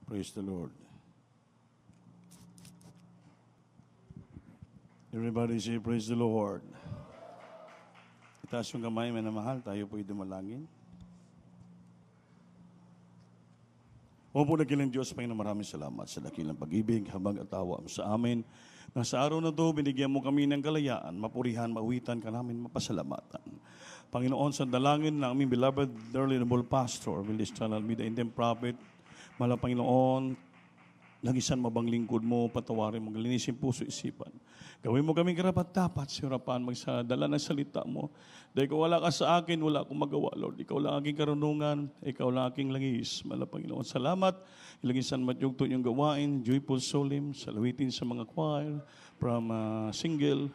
Praise the Lord. Everybody say, praise the Lord. Itaas yung kamay, minamahal. Tayo po'y dumalangin. O po nagilang Diyos, Panginoon, maraming salamat sa dakilang pag-ibig, habang at awa mo sa amin. Na sa araw na ito, binigyan mo kami ng kalayaan, mapurihan, mawitan ka namin, mapasalamatan. Panginoon, sa dalangin ng aming beloved, dearly noble pastor, Willis Channel Media, Indian Prophet, Mahal Panginoon, nagisan mo bang lingkod mo, patawarin mo, linisin puso, isipan. Gawin mo kaming karapat-dapat sa harapan, magsadala ng salita mo. Dahil kung wala ka sa akin, wala akong magawa, Lord. Ikaw lang aking karunungan, ikaw lang aking langis. Mahal Panginoon, salamat. Ilagisan matyugto yung gawain, joyful solim, salawitin sa mga choir, from single,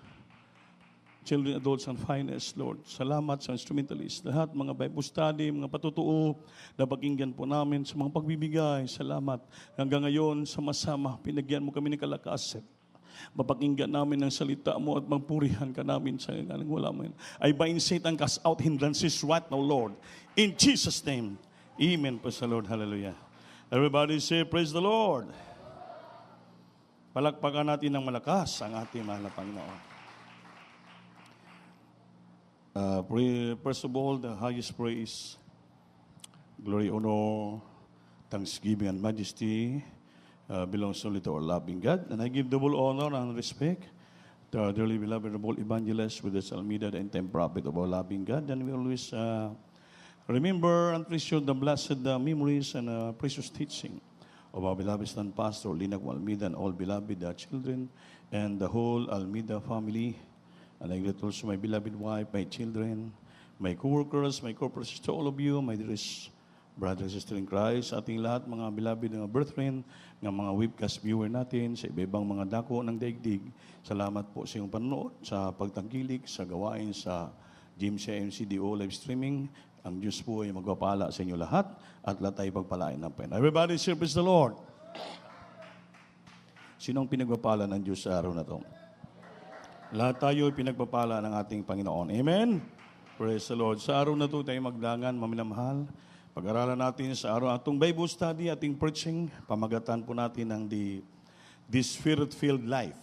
children, adults, and finest, Lord. Salamat sa instrumentalist. Lahat, mga Bible study, mga patutuo, na pakinggan po namin sa mga pagbibigay. Salamat. Hanggang ngayon, sama-sama, pinagyan mo kami ng kalakasan. Mapakinggan namin ang salita mo at magpurihan ka namin sa ngalang wala mo. I bind Satan, cast out hindrances right now, Lord. In Jesus' name. Amen po sa Lord. Hallelujah. Everybody say, praise the Lord. Palakpakan natin ng malakas ang ating mahal na Panginoon. First of all, the highest praise, glory, honor, thanksgiving, and majesty belongs only to our loving God. And I give double honor and respect to our dearly beloved noble evangelist with the Almeida, the end-time prophet of our loving God. And we always remember and treasure the blessed memories and precious teaching of our beloved stand pastor, Linag Almeida, and all beloved children, and the whole Almeida family. And I greet also my beloved wife, my children, my co-workers, my corporate to all of you, my dearest brothers and sisters in Christ, ating lahat, mga beloved ng brethren, ng mga webcast viewer natin, sa iba-ibang mga dako ng daigdig. Salamat po sa iyong panonood, sa pagtangkilik, sa gawain, sa GMC MCDO live streaming. Ang Diyos po ay magpapala sa inyo lahat, at lahat ay pagpalain ng Panginoon. Everybody say, praise the Lord. Sinong pinagpapala ng Diyos sa araw na ito? Lahat tayo ay pinagpapala ng ating Panginoon. Amen? Praise the Lord. Sa araw na ito tayo magdangan, maminamahal. Pag-aralan natin sa araw atong Bible study, ating preaching, pamagatan po natin ng the Spirit-filled life.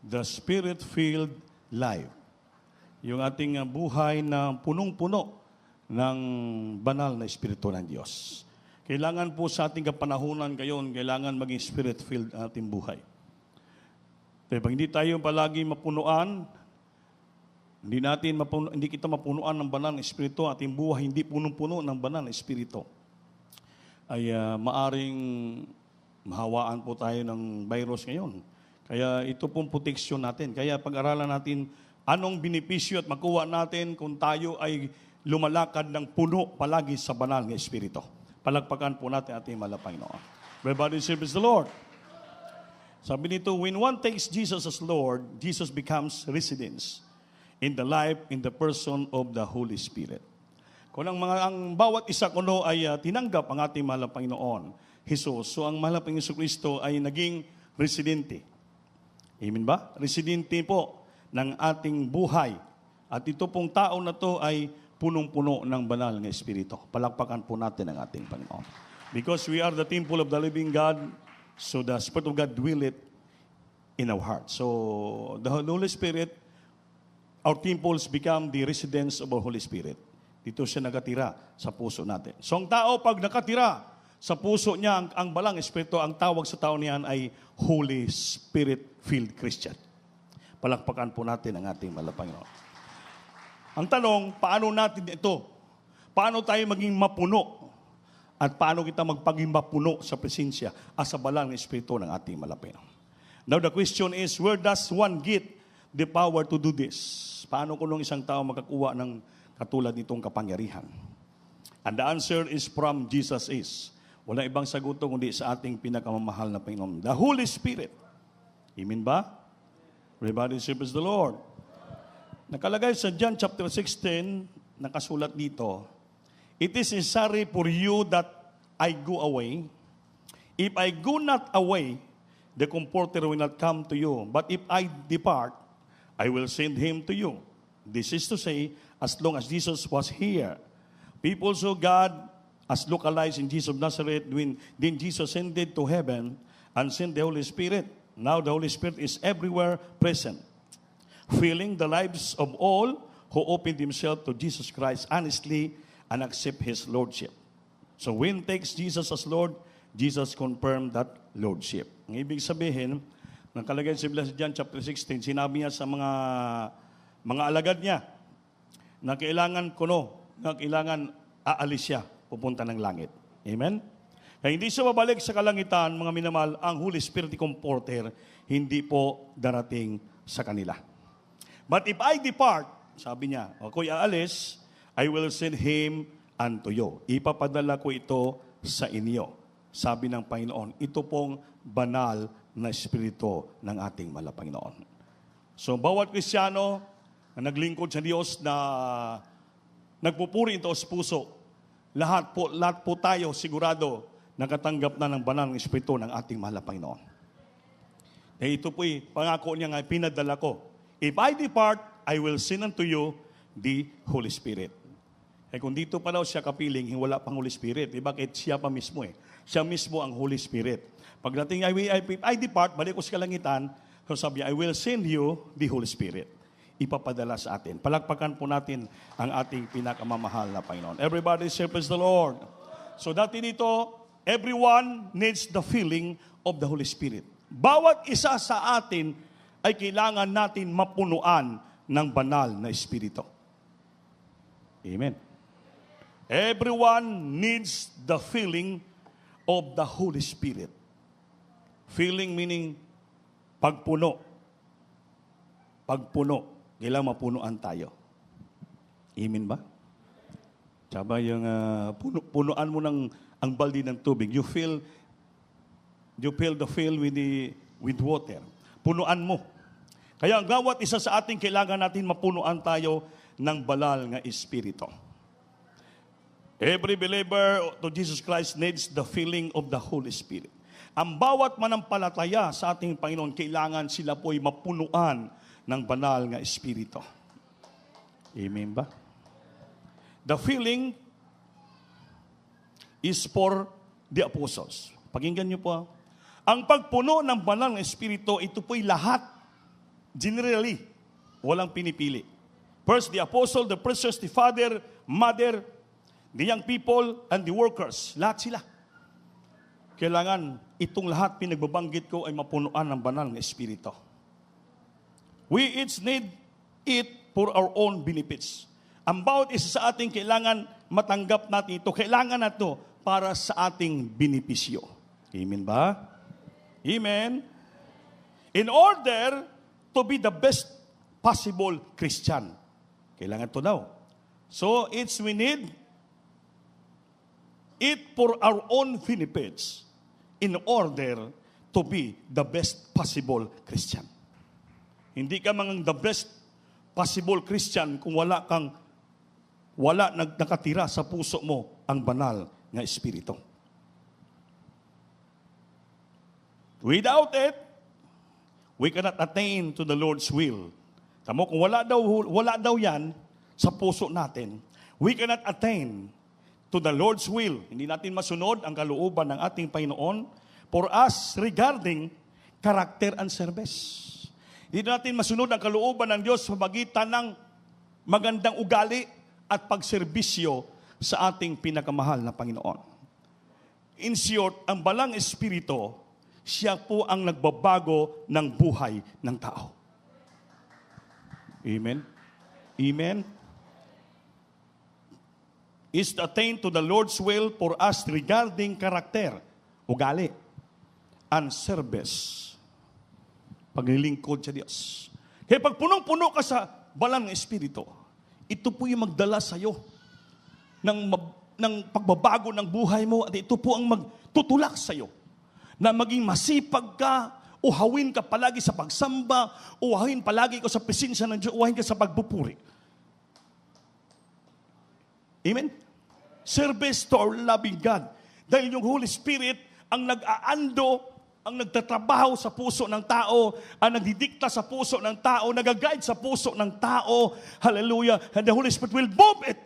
The Spirit-filled life. Yung ating buhay na punong-puno ng banal na Espiritu ng Diyos. Kailangan po sa ating kapanahunan ngayon, kailangan maging Spirit-filled ang ating buhay. Pag hindi tayo palagi mapunuan, hindi kita mapunuan ng banal na Espiritu, ating buhay hindi punong-puno ng banal na Espiritu, ay maaring mahawaan po tayo ng virus ngayon. Kaya ito pong proteksyon natin. Kaya pag-aralan natin anong benepisyo at makuha natin kung tayo ay lumalakad ng puno palagi sa banal na Espiritu. Palagpakan po natin ating mahal na Panginoon. Everybody serves the Lord. Sabi nito, when one takes Jesus as Lord, Jesus becomes residence in the life, in the person of the Holy Spirit. Kung ang bawat isa kuno ay tinanggap ang ating mahal na Panginoon, Jesus, so ang mahal na Panginoon Kristo ay naging residente. Amen ba? Residente po ng ating buhay. At ito pong tao na to ay punong-puno ng banal na Espiritu. Palakpakan po natin ang ating Panginoon. Because we are the temple of the living God, so the Spirit of God dwelleth in our heart. So the Holy Spirit, our temples become the residence of our Holy Spirit. Dito siya nakatira sa puso natin. So ang tao pag nakatira sa puso niya, ang balang Espiritu, ang tawag sa tao niyan ay Holy Spirit-filled Christian. Palakpakan po natin ang ating mahal na Panginoon. Ang tanong, paano natin ito? Paano tayo maging mapuno? At paano kita magpaging mapuno sa presensya at sa balang ng Espiritu ng ating malapit. Now the question is, where does one get the power to do this? Paano kung isang tao makakuha ng katulad nitong kapangyarihan? And the answer is from Jesus is. Walang ibang sagot kundi sa ating pinakamamahal na Panginoon, the Holy Spirit. Amen ba? Everybody serves the Lord. Nakalagay sa John chapter 16, nakasulat dito, it is necessary for you that I go away. If I go not away, the Comforter will not come to you. But if I depart, I will send him to you. This is to say, as long as Jesus was here, people saw God as localized in Jesus of Nazareth, when then Jesus ascended to heaven and sent the Holy Spirit. Now the Holy Spirit is everywhere present, filling the lives of all who open themselves to Jesus Christ honestly and accept His Lordship. So when takes Jesus as Lord, Jesus confirmed that Lordship. Ang ibig sabihin, nakalagay sa John chapter 16, sinabi niya sa mga alagad niya na kailangan na kailangan aalis siya, pupunta ng langit. Amen? Kaya hindi siya babalik sa kalangitan, mga minamahal, ang Holy Spirit Comforter, hindi po darating sa kanila. But if I depart, sabi niya, ako'y aalis, I will send Him unto you. Ipapadala ko ito sa inyo. Sabi ng Panginoon, ito pong banal na Espiritu ng ating mahal na Panginoon. So, bawat Kristiyano na naglingkod sa Diyos na nagpupuri ito sa puso, lahat po tayo sigurado nakatanggap na ng banal ng Espiritu ng ating mahal na Panginoon. Kaya ito po'y pangako niya nga, pinadala ko. If I depart, I will send unto you the Holy Spirit. Eh kung dito pa daw siya kapiling, wala pang Holy Spirit. Bakit siya pa mismo Siya mismo ang Holy Spirit. Pagdating, if I depart, balik ko sa kalangitan, so sabi niya, I will send you the Holy Spirit. Ipapadala sa atin. Palakpakan po natin ang ating pinakamamahal na Panginoon. Everybody say, praise the Lord. So dati dito, everyone needs the filling of the Holy Spirit. Bawat isa sa atin ay kailangan natin mapunuan ng banal na Espiritu. Amen. Everyone needs the filling of the Holy Spirit. Filling meaning pagpuno. Pagpuno. Kailangan mapunuan tayo. Amen ba? Tsaba yung punuan mo ang balde ng tubig. You fill the fill with water. Punuan mo. Kaya ang bawat isa sa atin, kailangan natin mapunuan tayo ng banal nga Espiritu. Every believer to Jesus Christ needs the filling of the Holy Spirit. Ang bawat manampalataya sa ating Panginoon, kailangan sila po'y mapunuan ng banal nga Espiritu. Amen ba? The filling is for the apostles. Pakinggan niyo po. Ang pagpuno ng banal nga Espiritu, ito po'y lahat. Generally, walang pinipili. First, the apostle, the preachers, the father, mother, the young people, and the workers. Lahat sila. Kailangan itong lahat pinagbabanggit ko ay mapunuan ng banal ng Espiritu. We each need it for our own benefits. Ang bawat isa sa ating kailangan matanggap natin ito. Kailangan na ito para sa ating benepisyo. Amen ba? Amen. In order to be the best possible Christian. Kailangan ito daw. So, we need it for our own benefits in order to be the best possible Christian. Hindi ka the best possible Christian kung wala nakatira sa puso mo ang banal na Espiritu. Without it, we cannot attain to the Lord's will. Tamo, kung wala daw yan sa puso natin, we cannot attain to the Lord's will. Hindi natin masunod ang kalooban ng ating Panginoon for us regarding character and service. Hindi natin masunod ang kalooban ng Diyos sa pagitan ng magandang ugali at pagserbisyo sa ating pinakamahal na Panginoon. In short, ang balang Espiritu, siya po ang nagbabago ng buhay ng tao. Amen? Amen? Is to attain to the Lord's will for us regarding character, ugali, and service. Paglilingkod sa Diyos. Kaya pag punong-puno ka sa balang Espiritu, ito po yung magdala sa iyo ng pagbabago ng buhay mo at ito po ang magtutulak sa iyo na maging masipag ka, uhawin ka palagi sa pagsamba, uhawin palagi ka sa presensya ng Diyos, uhawin ka sa pagpupuri. Amen? Service to our loving God. Dahil yung Holy Spirit ang nag-aando, ang nagtatrabaho sa puso ng tao, ang nagdidikta sa puso ng tao, nag-guide sa puso ng tao. Hallelujah. And the Holy Spirit will move it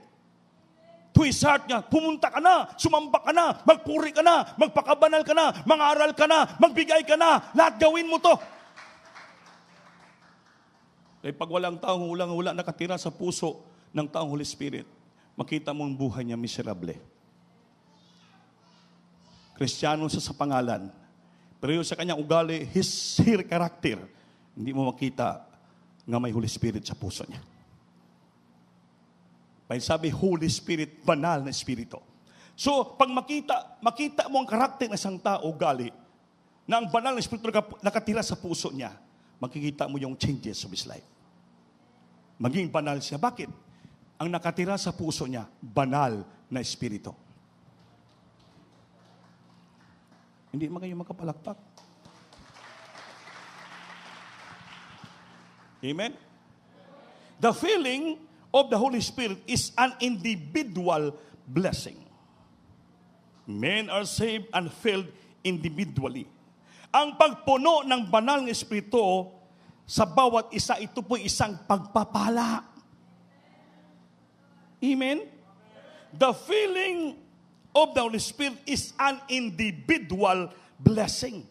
to his heart niya, pumunta ka na, sumamba ka na, magpuri ka na, magpakabanal ka na, mangaral ka na, magbigay ka na, lahat gawin mo to. Kaya pag walang taong wala nakatira sa puso ng taong Holy Spirit, makita mo ang buhay niya miserable. Kristiyano siya sa pangalan, pero sa kanyang ugali, her character, hindi mo makita nga may Holy Spirit sa puso niya. Dahil sabi, Holy Spirit, banal na Espiritu. So, pag makita mo ang karakter ng isang tao, ugali, na ang banal na Espiritu nakatira sa puso niya, makikita mo yung changes of his life. Maging banal siya. Bakit? Ang nakatira sa puso niya, banal na Espiritu. Hindi man kayo makapalakpak. Amen? The feeling of the Holy Spirit is an individual blessing. Men are saved and filled individually. Ang pagpuno ng banal na Espiritu sa bawat isa, ito po isang pagpapala. Amen? The feeling of the Holy Spirit is an individual blessing.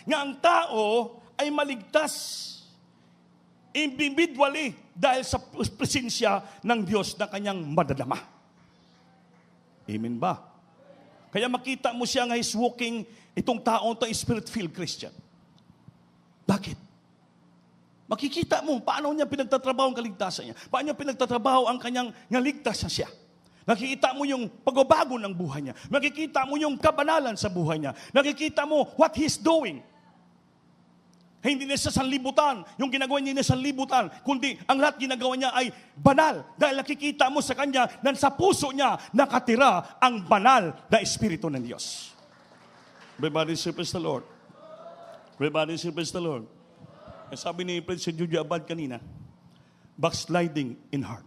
Nga ang tao ay maligtas individually dahil sa presensya ng Diyos na kanyang madadama. Amen ba? Kaya makita mo siya nga is walking, itong taong to Spirit-filled Christian. Bakit? Makikita mo paano niya pinagtatrabaho ang kaligtasan niya. Paano niya pinagtatrabaho ang kanyang naligtas na siya. Nakikita mo yung pagbabago ng buhay niya. Nakikita mo yung kabanalan sa buhay niya. Nakikita mo what he's doing. Hindi na sa sanlibutan, yung ginagawa niya na sanlibutan, kundi ang lahat ginagawa niya ay banal. Dahil nakikita mo sa kanya na sa puso niya nakatira ang banal na Espiritu ng Diyos. Everybody say praise the Lord. Everybody say praise the Lord. Sabi ni President Judy Abad kanina, backsliding in heart.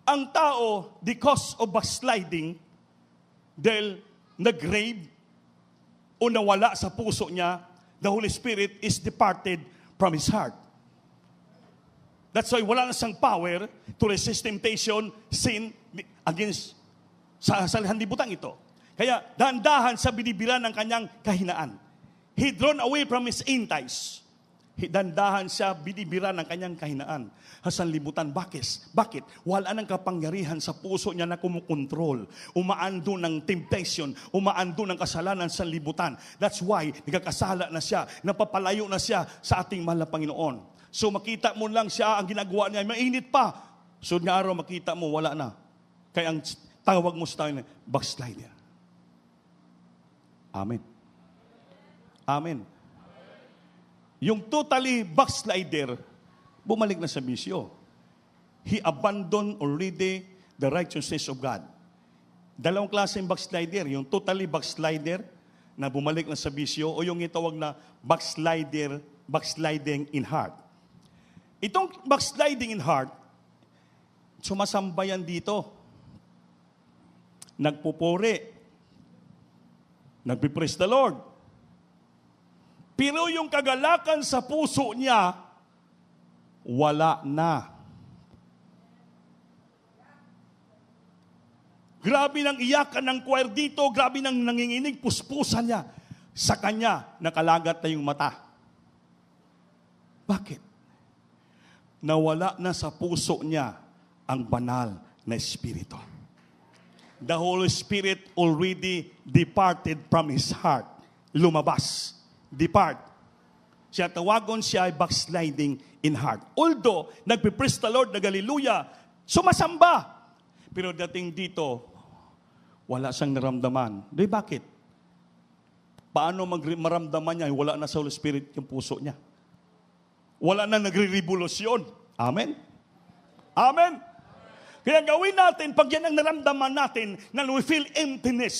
Ang tao, because of backsliding, dahil nag-grave o nawala sa puso niya, the Holy Spirit is departed from his heart. That's why wala na siyang power to resist temptation, sin against sa sanlibutan ito. Kaya dahan-dahan sa binibiran ng kanyang kahinaan. He drawn away from his entice. Dandahan siya, binibira ng kanyang kahinaan. Sanlibutan, bakit? Wala nang kapangyarihan sa puso niya na kumukontrol. Umaando ng temptation, umaando ng kasalanan sa libutan. That's why, nagkakasala na siya, napapalayo na siya sa ating mahal na Panginoon. So makita mo lang siya, ang ginagawa niya, mainit pa. So nga araw, makita mo, wala na. Kaya ang tawag mo sa tayo, backslider. Amen. Amen. Yung totally backslider, bumalik na sa bisyo. He abandoned already the righteousness of God. Dalawang klaseng backslider. Yung totally backslider na bumalik na sa bisyo o yung itawag na backsliding in heart. Itong backsliding in heart, sumasambayan dito. Nagpupuri. Nagpipraise the Lord. Pero yung kagalakan sa puso niya, wala na. Grabe nang iyakan ng choir dito, grabe nang nanginginig, puspusan niya. Sa kanya, nakalagat na yung mata. Bakit? Nawala na sa puso niya ang banal na Espiritu. The Holy Spirit already departed from his heart. Lumabas. Depart. Siya tawagon siya ay backsliding in heart. Although, nagpipraise the Lord, nag-hallelujah, sumasamba. Pero dating dito, wala siyang naramdaman. Di bakit? Paano maramdaman niya? Wala na sa Holy Spirit yung puso niya. Wala na nagre-revolusyon. Amen? Amen? Kaya gawin natin, pag yan ang naramdaman natin, na we feel emptiness,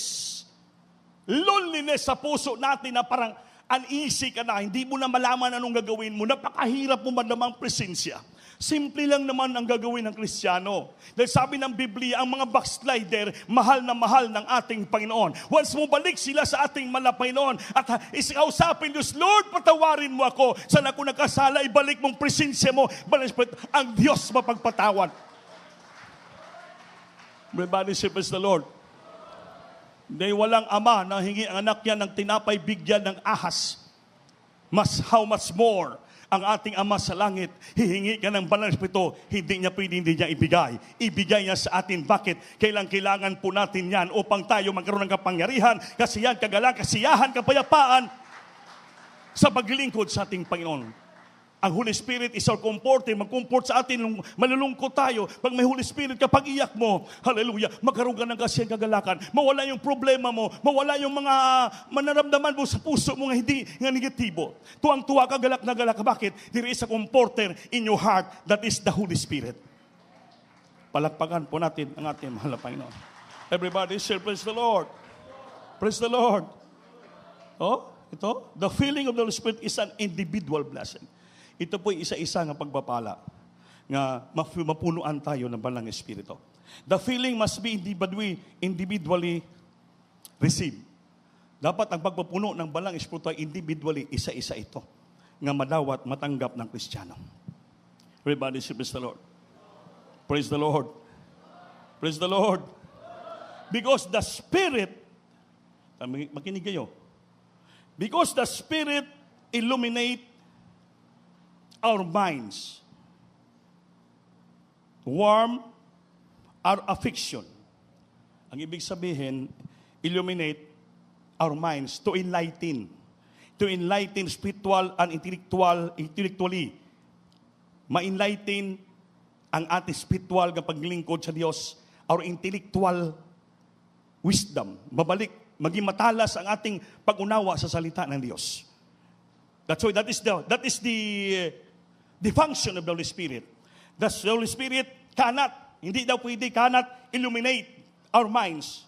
loneliness sa puso natin na parang uneasy ka na, hindi mo na malaman anong gagawin mo, napakahirap mo madamang presensya. Simple lang naman ang gagawin ng Kristiyano. Dahil sabi ng Biblia, ang mga backslider, mahal na mahal ng ating Panginoon. Once mo balik sila sa ating mahal na Panginoon at isikausapin Diyos, Lord, patawarin mo ako. Saan ako nagkasala, ibalik mong presensya mo. Ang Diyos mapagpatawad. Everybody say, praise the Lord. Dahil walang ama na hingi ang anak niya ng tinapay bigyan ng ahas. How much more ang ating Ama sa langit, hihingi ka ng banal na Espiritu, hindi niya ibigay. Ibigay niya sa atin. Bakit? Kailangan po natin yan upang tayo magkaroon ng kapangyarihan, kasiyahan, kasiyahan, kapayapaan sa paglilingkod sa ating Panginoon. Ang Holy Spirit is our comforter, mag-comfort sa atin nung malulungkot tayo. Pag may Holy Spirit, kapag iyak mo, hallelujah, magkaroon ka ng kasiyahan, kagalakan, mawala yung problema mo, mawala yung mga manaramdaman mo sa puso mo nga hindi nga negatibo. Tuwang-tuwa ka, galak na galak. Bakit? There is a comforter in your heart, that is the Holy Spirit. Palakpakan po natin ang ating mahal na Panginoon. Everybody say, praise the Lord. Praise the Lord. Oh, ito, the feeling of the Holy Spirit is an individual blessing. Ito po isa-isa ng pagpapala nga mapunuan tayo ng Banal na Espiritu. The feeling must be individually received. Dapat ang pagpapuno ng Banal na Espiritu ay individually, isa-isa ito, nga madawat, matanggap ng Kristiyano. Everybody say, praise the Lord. Praise the Lord. Praise the Lord. Because the Spirit, makinig kayo, because the Spirit illuminate our minds, warm our affection. Ang ibig sabihin, illuminate our minds, to enlighten spiritual and intellectually. Ma-enlighten ang ating spiritual na paglingkod sa Diyos, our intellectual wisdom. Maging matalas ang ating pag-unawa sa salita ng Diyos. That's why that is the function of the Holy Spirit. The Holy Spirit cannot illuminate our minds,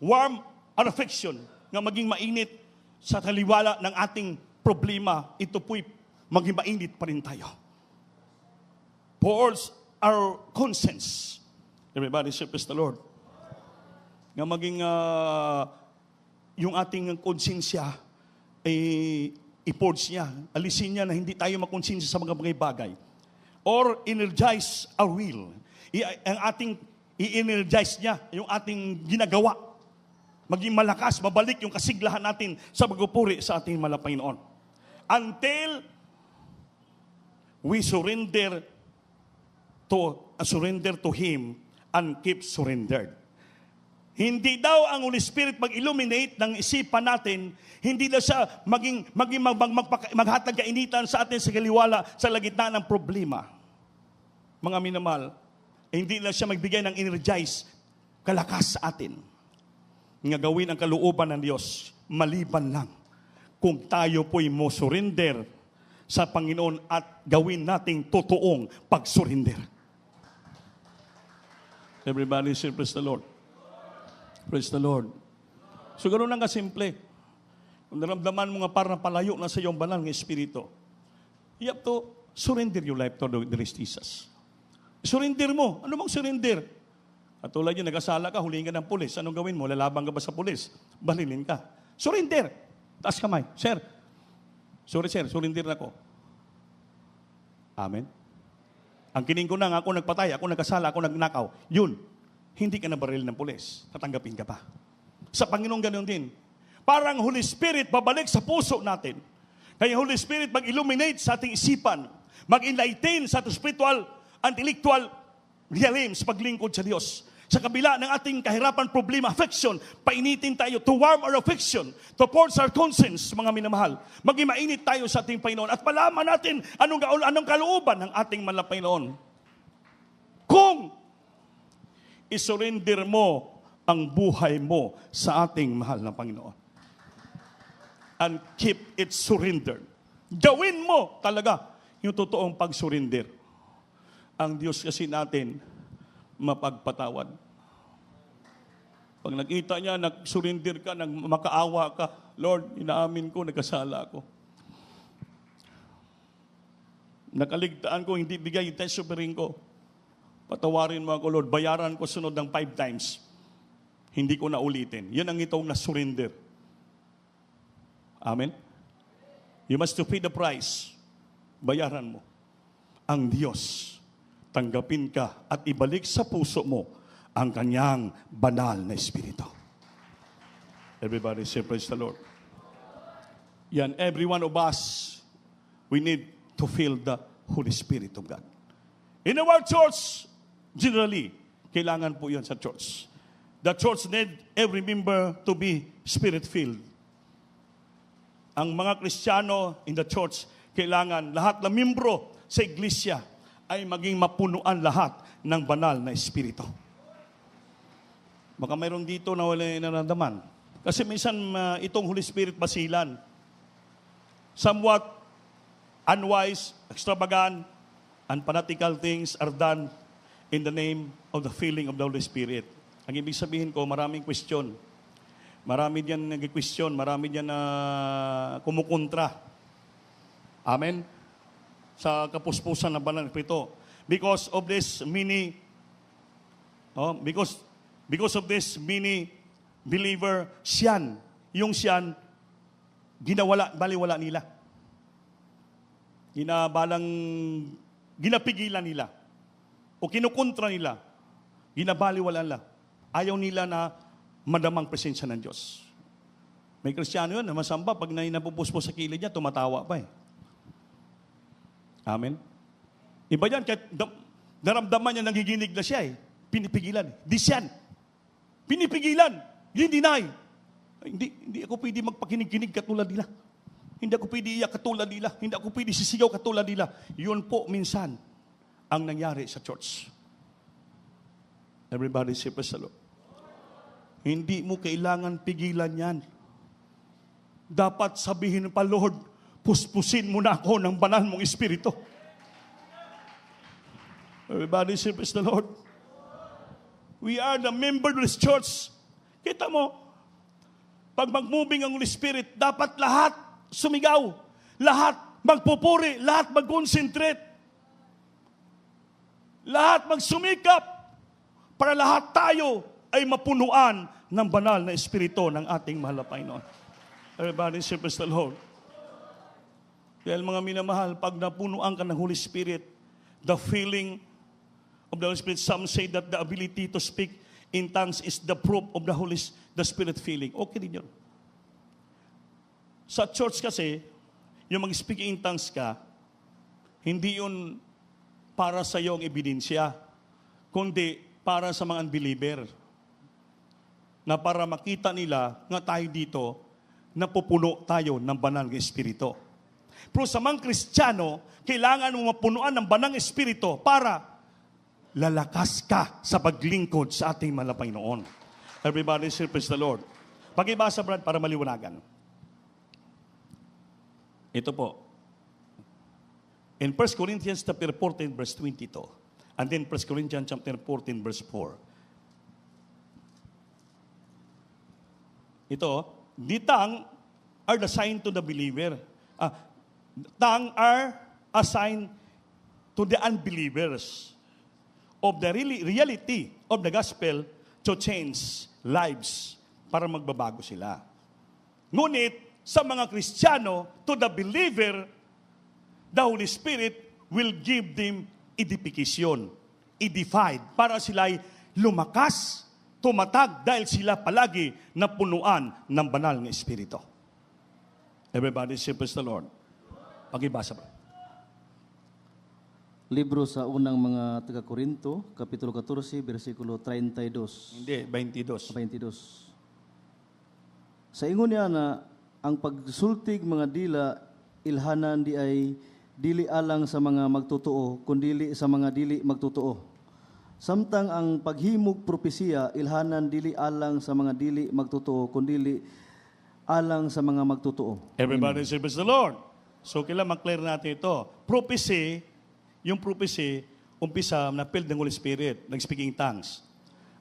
warm our affection, nga maging mainit sa taliwala ng ating problema. Ito po'y maging mainit pa rin tayo. Pours our conscience. Everybody say, praise the Lord. Nga maging yung ating konsensya ay i-purge niya, alisin niya na hindi tayo makonsensya sa mga bagay. Or energize our will. Ang ating i-energize niya yung ating ginagawa. Maging malakas, mabalik yung kasiglahan natin sa pagpupuri sa ating mahal na Panginoon. Until we surrender to Him and keep surrendered. Hindi daw ang Holy Spirit mag-illuminate ng isipan natin, hindi daw siya maghatag kainitan sa atin sa kaliwala sa lagitnaan ng problema. Mga minamahal, hindi lang siya magbigay ng energize, kalakas sa atin. Nga gawin ang kalooban ng Diyos, maliban lang kung tayo po'y mo surrender sa Panginoon at gawin nating totoong pag-surrender. Everybody say, praise the Lord. Praise the Lord. So, ganoon lang kasimple. Kung naramdaman mo nga parang palayo na sa iyong banal ng Espiritu, you have to surrender your life to the Jesus. Surrender mo. Ano bang surrender? At tulad yun, nag-asala ka, huliin ka ng pulis. Anong gawin mo? Lalabang ka ba sa pulis? Balilin ka. Surrender. Taas kamay. Sir, surrender na ko. Amen. Ang kining ko na nga, ako nagpatay, ako nagkasala, ako nagnakaw. Yun. Hindi ka na baril ng pulis. Tatanggapin ka pa. Sa Panginoon ganoon din. Parang Holy Spirit babalik sa puso natin. Kaya Holy Spirit mag-illuminate sa ating isipan. Mag-enlighten sa ating spiritual, intellectual realms sa paglingkod sa Diyos. Sa kabila ng ating kahirapan, problema, affection, painitin tayo to warm our affection, to force our conscience, mga minamahal. Maging mainit tayo sa ating Panginoon at malaman natin anong kalooban ng ating mahal na Panginoon. Kung isurrender mo ang buhay mo sa ating mahal na Panginoon. And keep it surrendered. Gawin mo talaga yung totoong pag-surrender. Ang Diyos kasi natin, mapagpatawad. Pag nakita niya, nag-surrender ka, makaawa ka, Lord, inaamin ko, nagkasala ako. Nakaligtaan ko, hindi bigay yung test offering ko. Patawarin mo ako, Lord. Bayaran ko sunod ng 5 times. Hindi ko na ulitin. Yan ang itong na-surrender. Amen? You must to pay the price. Bayaran mo. Ang Diyos, tanggapin ka at ibalik sa puso mo ang kanyang banal na Espiritu. Everybody say, praise the Lord. Yan, every one of us, we need to feel the Holy Spirit of God. In our church, generally, kailangan po yan sa church. The church need every member to be Spirit-filled. Ang mga Kristiyano in the church, kailangan lahat na membro sa iglesia ay maging mapunuan lahat ng banal na Espiritu. Baka mayroon dito na wala nararamdaman. Kasi minsan itong Holy Spirit basilan. Somewhat unwise, extravagant, unfanatical things are done in the name of the filling of the Holy Spirit. Ang ibig sabihin ko, maraming question. Marami diyan nag-question, marami diyan na kumukontra. Amen? Sa kapuspusan ng banal na Espiritu. Because of this many believer, yung siyan, baliwala nila. Ginapigilan nila. O kinukontra nila. Ginabaliwala nila. Ayaw nila na madamang presensya ng Diyos. May Kristiyano yun, na masamba, pag napupuspos sa kilid niya, tumatawa pa eh. Amen? Iba yan, kahit naramdaman niya, nangiginig na siya eh. Pinipigilan. Disyan. Pinipigilan. Deny. Hindi ako pwede magpakinig-kinig katulad nila. Hindi ako pwede iyak katulad nila. Hindi ako pwede sisigaw katulad nila. Yun po minsan ang nangyari sa church. Everybody say praise the Lord. Hindi mo kailangan pigilan yan. Dapat sabihin pa, Lord, puspusin mo na ako ng banal mong Espiritu. Everybody say praise the Lord. We are the member of this church. Kita mo, pag mag-moving ang Holy Spirit, dapat lahat sumigaw. Lahat magpupuri. Lahat mag-concentrate. Lahat magsumikap para lahat tayo ay mapunuan ng banal na Espiritu ng ating mahal na Panginoon. Everybody say praise the Lord. Dahil mga minamahal, pag napunuan ka ng Holy Spirit, the feeling of the Holy Spirit, some say that the ability to speak in tongues is the proof of the Spirit feeling. Okay din yun. Sa church kasi, yung mag-speak in tongues ka, hindi yun para sa iyong ebidensya, kundi para sa mga unbeliever. Na para makita nila nga tayo dito, napupuno tayo ng banal ng Espiritu. Pero sa mga Kristiyano, kailangan mo mapunuan ng banal ng Espiritu para lalakas ka sa paglingkod sa ating mahal na Panginoon. Everybody say praise the Lord. Pakibasa, Brad, para maliwanagan. Ito po. In 1 Corinthians chapter 14, verse 22. And then 1 Corinthians chapter 14, verse 4. Ito, the tongue are the sign to the believer. Tongue are a sign to the unbelievers of the reality of the gospel to change lives para magbabago sila. Ngunit, sa mga Kristiyano, to the believer, the Holy Spirit will give them edification, edified, para sila'y lumakas, tumatag dahil sila palagi napunuan ng banal ng Espiritu. Everybody say praise the Lord. Pakibasa pa. Libro sa unang mga taga-Korinto, Kapitulo 14, versikulo 32. Hindi, 22. 22. Sa ingon niya na ang pagsultig mga dila, ilhanan di ay dili alang sa mga magtotoo, kundili sa mga dili magtotoo. Samtang ang paghimog propesiya, ilhanan dili alang sa mga dili magtotoo, kundili alang sa mga magtotoo. Everybody say praise the Lord. So, kailangan mag-clear natin ito. Prophecy, yung prophecy, umpisa na filled ng Holy Spirit, nag-speaking tongues.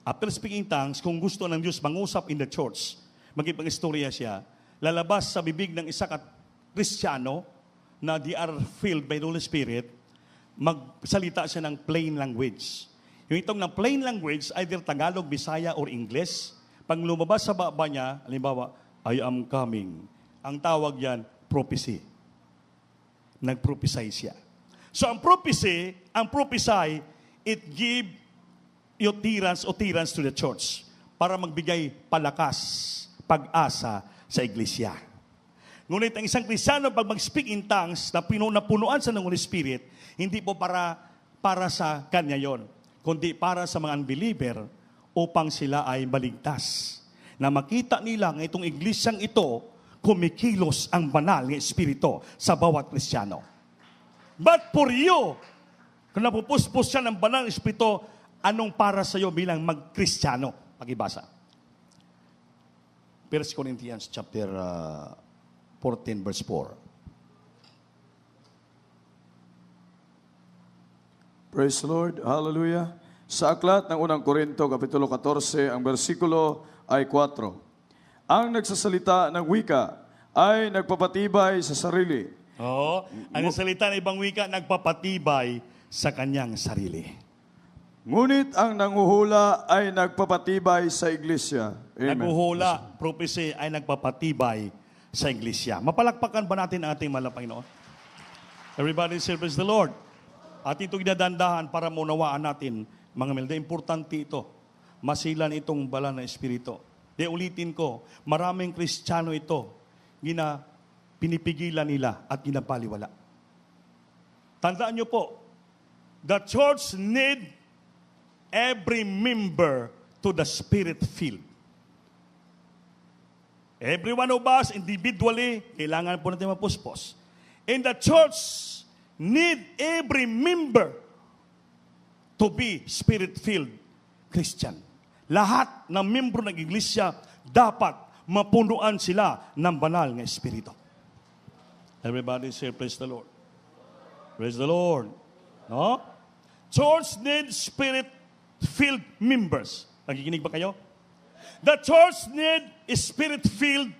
After speaking tongues, kung gusto ng Diyos mangusap in the church, magipag-istorya siya, lalabas sa bibig ng isa Kristiyano na they are filled by the Holy Spirit, magsalita siya ng plain language. Yung itong ng plain language, either Tagalog, Bisaya, or English, pag lumabas sa baba niya, halimbawa, I am coming. Ang tawag yan, prophecy. Nag-prophesy siya. So ang prophecy, it give utterance to the church para magbigay palakas, pag-asa sa iglesia. Ngunit ang isang Kristiyano, pag mag-speak in tongues na napunuan sa ng Holy Spirit, hindi po para sa kanya yon, kundi para sa mga unbeliever upang sila ay maligtas. Na makita nila ng itong iglesyang ito, kumikilos ang banal ng Espiritu sa bawat Kristiyano. But for you, kung napupuspos siya ng banal ng Espiritu, anong para sa iyo bilang mag-Kristiyano? Pakibasa. 1 Corinthians chapter 14 verse 4. Praise the Lord. Hallelujah. Sa aklat ng unang Korinto, Kapitulo 14, ang versikulo ay 4. Ang nagsasalita ng wika ay nagpapatibay sa sarili. Oo. Ang salita ng ibang wika, nagpapatibay sa kanyang sarili. Ngunit ang nanguhula ay nagpapatibay sa iglesia. Amen. Naghuhula, prophecy ay nagpapatibay sa iglesia. Mapalakpakan ba natin ang ating malapang Panginoon? Everybody service the Lord. At ito ginadandahan para maunawaan natin, mga milda, importante ito. Masilan itong banal na Espiritu. Di ulitin ko, maraming Kristiyano ito, pinipigilan nila at ginapaliwala. Tandaan nyo po, the church need every member to the Spirit-filled. Every one of us individually, kailangan po natin mapuspos. And the church need every member to be Spirit-filled Christian. Lahat ng membro ng iglesia dapat mapunuan sila ng banal ng Espiritu. Everybody say, praise the Lord. Praise the Lord. No? Church needs Spirit-filled members. Nakikinig ba kayo? The church needs Spirit-filled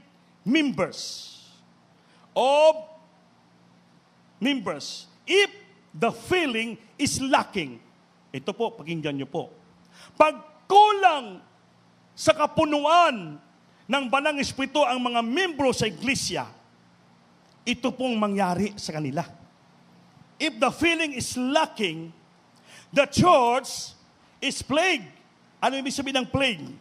members. If the filling is lacking, ito po, pakinggan nyo po. Pag kulang sa kapunuan ng banal na Espiritu ang mga membro sa iglesia, ito pong mangyari sa kanila. If the filling is lacking, the church is plagued. Ano ibig sabihin ng plague?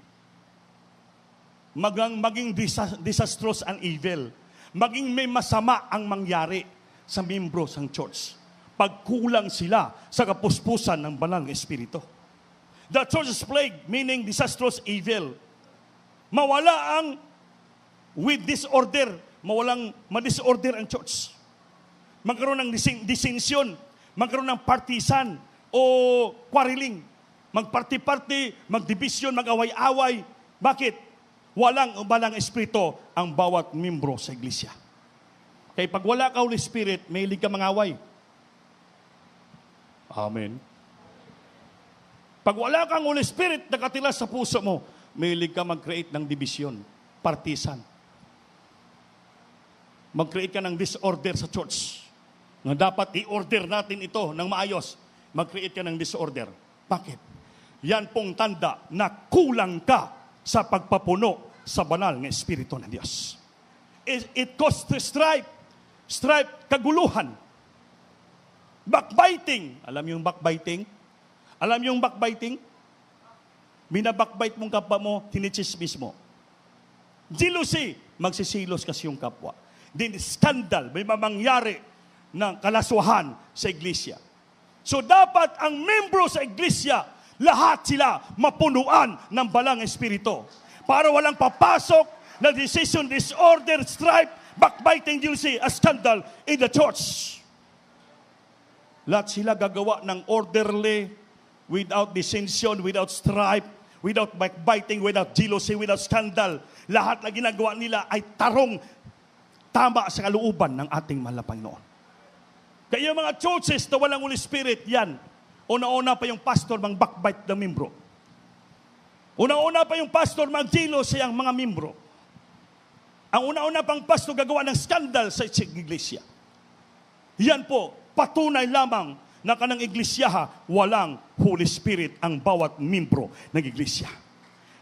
Maging disastrous and evil. Maging may masama ang mangyari sa membro ng church. Pagkulang sila sa kapuspusan ng banal na Espiritu. The church is plagued, meaning disastrous evil. Mawala ang with disorder. Ma-disorder ang church. Magkaroon ng dissension, magkaroon ng partisan o quarreling. Magparty-party, magdivision, mag-away-away. Bakit? Walang balang espiritu ang bawat membro sa iglesia. Kaya pag wala ka Holy Spirit, may hilig ka mangaway. Amen. Pag wala kang Holy Spirit nakatira sa puso mo, may hilig ka mag-create ng division, partisan. Mag-create ka ng disorder sa church. Na dapat i-order natin ito ng maayos. Mag-create ka ng disorder. Bakit? Yan pong tanda na kulang ka sa pagpapuno sa banal ng Espiritu ng Diyos. It causes strife, kaguluhan, backbiting. Alam niyo yung backbiting? Alam niyo yung backbiting? Binabackbite mong kapwa mo, tinichismis mo. Jealousy, magsisilos kasi yung kapwa. Then scandal, may mamangyari ng kalaswahan sa iglesia. So dapat ang membro sa iglesia, lahat sila mapunuan ng balang espiritu. Para walang papasok na decision, disorder, strife, backbiting, jealousy, a scandal in the church. Lahat sila gagawa ng orderly, without dissension, without strife, without backbiting, without jealousy, without scandal. Lahat na ginagawa nila ay tarong tama sa kalooban ng ating mahal na Panginoon. Kaya mga churches na walang Holy Spirit, yan. Una-una pa yung pastor mang backbite ng membro. Una-una pa yung pastor mag-jealousy ang mga membro. Ang una-una pang pastor gagawa ng scandal sa iglesia. Yan po, patunay lamang na kanang iglesia walang Holy Spirit ang bawat membro ng iglesia.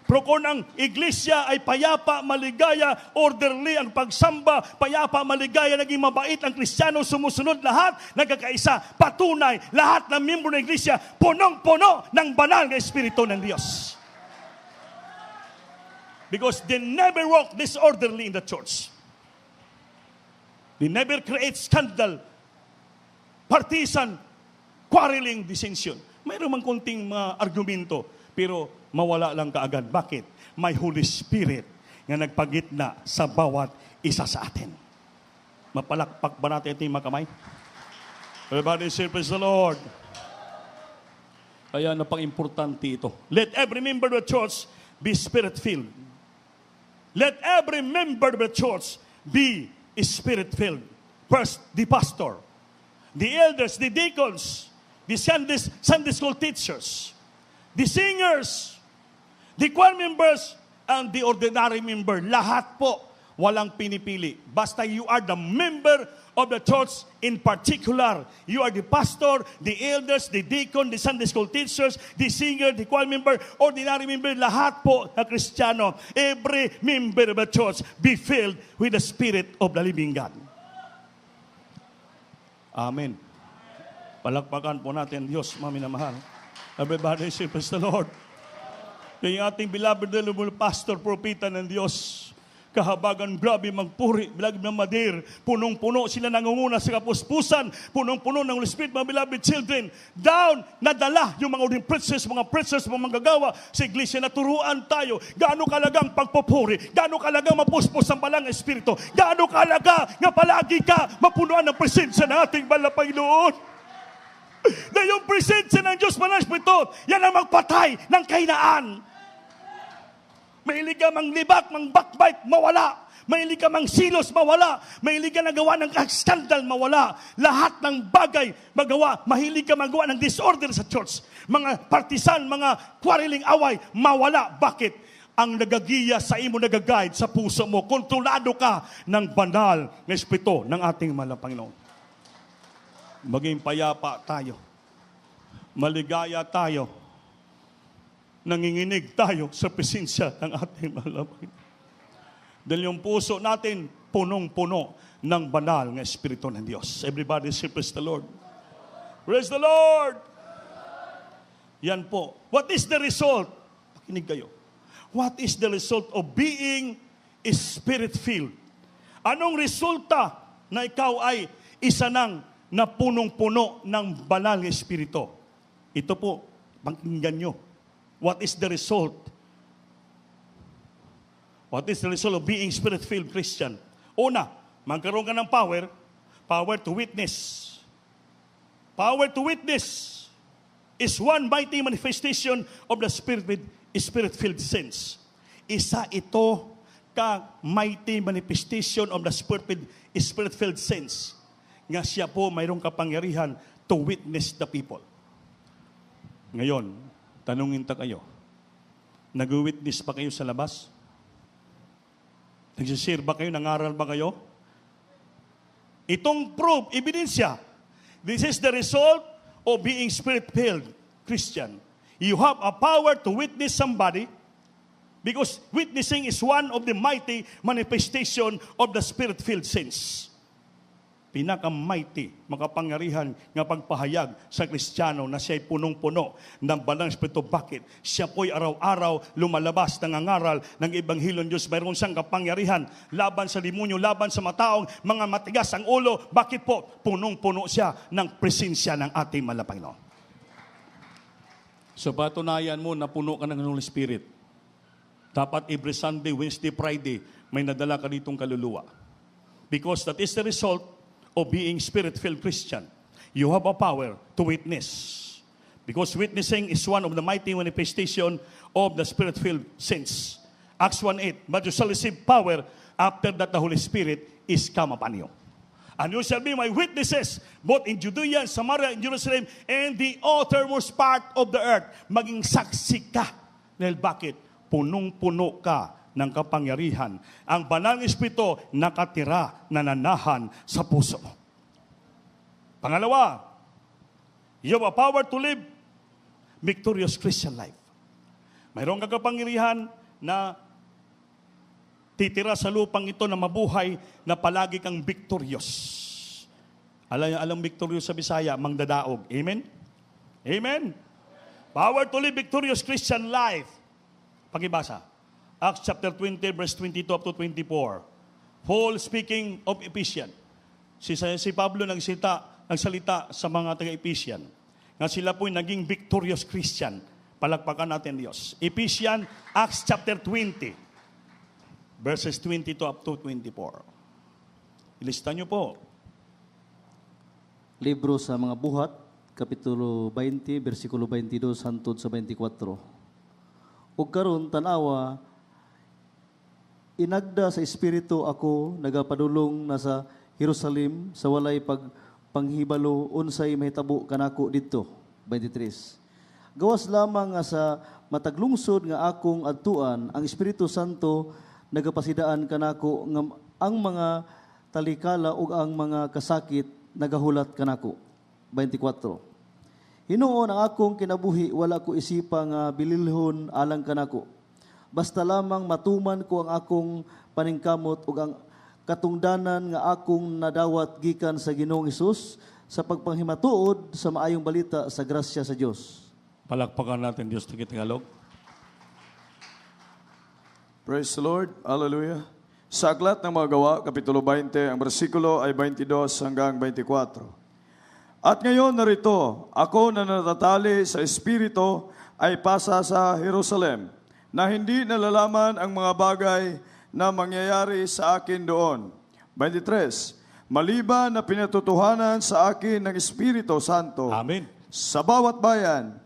Pero kung ang iglesia ay payapa, maligaya, orderly ang pagsamba, payapa, maligaya, naging mabait ang Kristiyano, sumusunod lahat, nagkakaisa, patunay, lahat ng miyembro ng iglesia, punong-puno ng banal na Espiritu ng Diyos. Because they never walk disorderly in the church. They never create scandal, partisan, quarreling, dissension. Mayroon mang konting mga argumento, pero mawala lang kaagad. Bakit? May Holy Spirit nga nagpagitna sa bawat isa sa atin. Mapalakpak ba natin ating mga kamay? Everybody say, praise the Lord. Kaya napang-importante ito. Let every member of the church be Spirit-filled. Let every member of the church be Spirit-filled. First, the pastor, the elders, the deacons, the Sunday school teachers, the singers, the choir members, and the ordinary member. Lahat po, walang pinipili. Basta you are the member of the church in particular. You are the pastor, the elders, the deacon, the Sunday school teachers, the singer, the choir member, ordinary member. Lahat po na Kristiyano. Every member of the church be filled with the Spirit of the living God. Amen. Palakpakan po natin Diyos, mami na mahal. Everybody say, praise the Lord. Kaya yung ating beloved na pastor, propeta ng Diyos, kahabagan, grabe magpuri, bilagid ng madir, punong-puno sila nangunguna sa kapuspusan, punong-puno ng Holy Spirit, mga beloved children, down, nadala yung mga ording preachers, mga manggagawa sa iglesia, naturuan tayo, gaano kalagang pagpupuri, gaano kalagang mapuspos ang balang Espiritu, gaano kalaga nga palagi ka mapunuan ng presensya ng ating banal na Panginoon. Na yung presensya ng Diyos Banal na Espiritu, yan ang magpatay ng kahinaan. Mahilig ka mang libak, mang backbite, mawala. Mahilig ka mang silos, mawala. Mahilig ka nagawa ng skandal, mawala. Lahat ng bagay magawa. Mahilig ka magawa ng disorder sa church. Mga partisan, mga quarreling away, mawala. Bakit? Ang nagagiya sa imo, nagaguide sa puso mo. Kontrolado ka ng banal na Espiritu ng ating mahal na Panginoon. Maging payapa tayo. Maligaya tayo. Nanginginig tayo sa presensya ng ating mahal na Panginoon. Dahil yung puso natin, punong-puno ng banal ng Espiritu ng Diyos. Everybody say, praise the Lord. Praise the Lord! Yan po. What is the result? Pakinig kayo. What is the result of being Spirit-filled? Anong resulta na ikaw ay isa ng na punong-puno ng banal na Espiritu? Ito po, pakinggan nyo. What is the result? What is the result of being Spirit-filled Christian? Una, magkaroon ka ng power to witness. Power to witness is one mighty manifestation of the Spirit-filled saints. Isa ito ka mighty manifestation of the Spirit-filled saints. Nga siya po mayroong kapangyarihan to witness the people. Ngayon, tanungin ta kayo, nag-witness ba kayo sa labas? Nagsishare ba kayo? Nangaral ba kayo? Itong proof, ebidensya, this is the result of being Spirit-filled Christian. You have a power to witness somebody because witnessing is one of the mighty manifestation of the Spirit-filled saints. Pinaka-mighty, makapangyarihan nga pagpahayag sa Kristiyano na siya'y punong-puno ng banal na Espiritu. Bakit? Siya po'y araw-araw lumalabas, nangangaral ng Ebanghelyo ng Diyos. Mayroon siyang kapangyarihan laban sa demonyo, laban sa mataong, mga matigas ang ulo. Bakit po? Punong-puno siya ng presensya ng ating mahal na Panginoon. So patunayan mo na puno ka ng Holy Spirit. Dapat every Sunday, Wednesday, Friday, may nadala ka ditong kaluluwa. Because that is the result of being Spirit-filled Christian. You have a power to witness. Because witnessing is one of the mighty manifestation of the Spirit-filled saints. Acts 1:8, but you shall receive power after that the Holy Spirit is come upon you. And you shall be my witnesses, both in Judea and Samaria and Jerusalem, and the uttermost part of the earth. Maging saksi ka. Dahil bakit? Punong-puno ka ng kapangyarihan. Ang banal na Espiritu nakatira, nananahan sa puso mo. Pangalawa, you have a power to live victorious Christian life. Mayroong kang kapangyarihan na titira sa lupang ito na mabuhay na palagi kang victorious. Alam victorious sa Bisaya, mangdadaog. Amen? Amen? Power to live victorious Christian life. Pakibasa. Acts chapter 20, verse 22 up to 24. Paul speaking of Ephesians. Si Pablo nagsalita sa mga taga-Ephesian nga sila po'y naging victorious Christian. Palakpakan natin Diyos. Ephesians, Acts chapter 20, verses 22 up to 24. Ilista nyo po. Libro sa mga buhat, Kapitulo 20, versikulo 22 hangtod sa 24. Ug karon tanawa, inagda sa Espiritu ako nagapadulong na sa Jerusalem sa walay panghibalo unsay mahitabo kanako didto. 23. Gawas lamang nga sa mataglungsod nga akong adtuan, ang Espiritu Santo nagapasidaan kanako nga ang mga talikala ug ang mga kasakit nagahulat kanako. 24. Hinuon ang akong kinabuhi, wala ko isipa nga bililhon alang kanako. Basta lamang matuman ko ang akong paningkamot ug ang katungdanan nga akong nadawat gikan sa Ginoong Hesus sa pagpanghimatuod sa maayong balita sa grasya sa Dios. Palakpakan natin Diyos na Tagalog. Praise the Lord. Hallelujah. Sa Aklat ng mga Gawa, Kapitulo 20, ang bersikulo ay 22 hanggang 24. At ngayon narito, ako na natatali sa Espiritu ay pasa sa Jerusalem, na hindi nalalaman ang mga bagay na mangyayari sa akin doon. 23. Maliban na pinatutuhanan sa akin ng Espiritu Santo Amen. sa bawat bayan,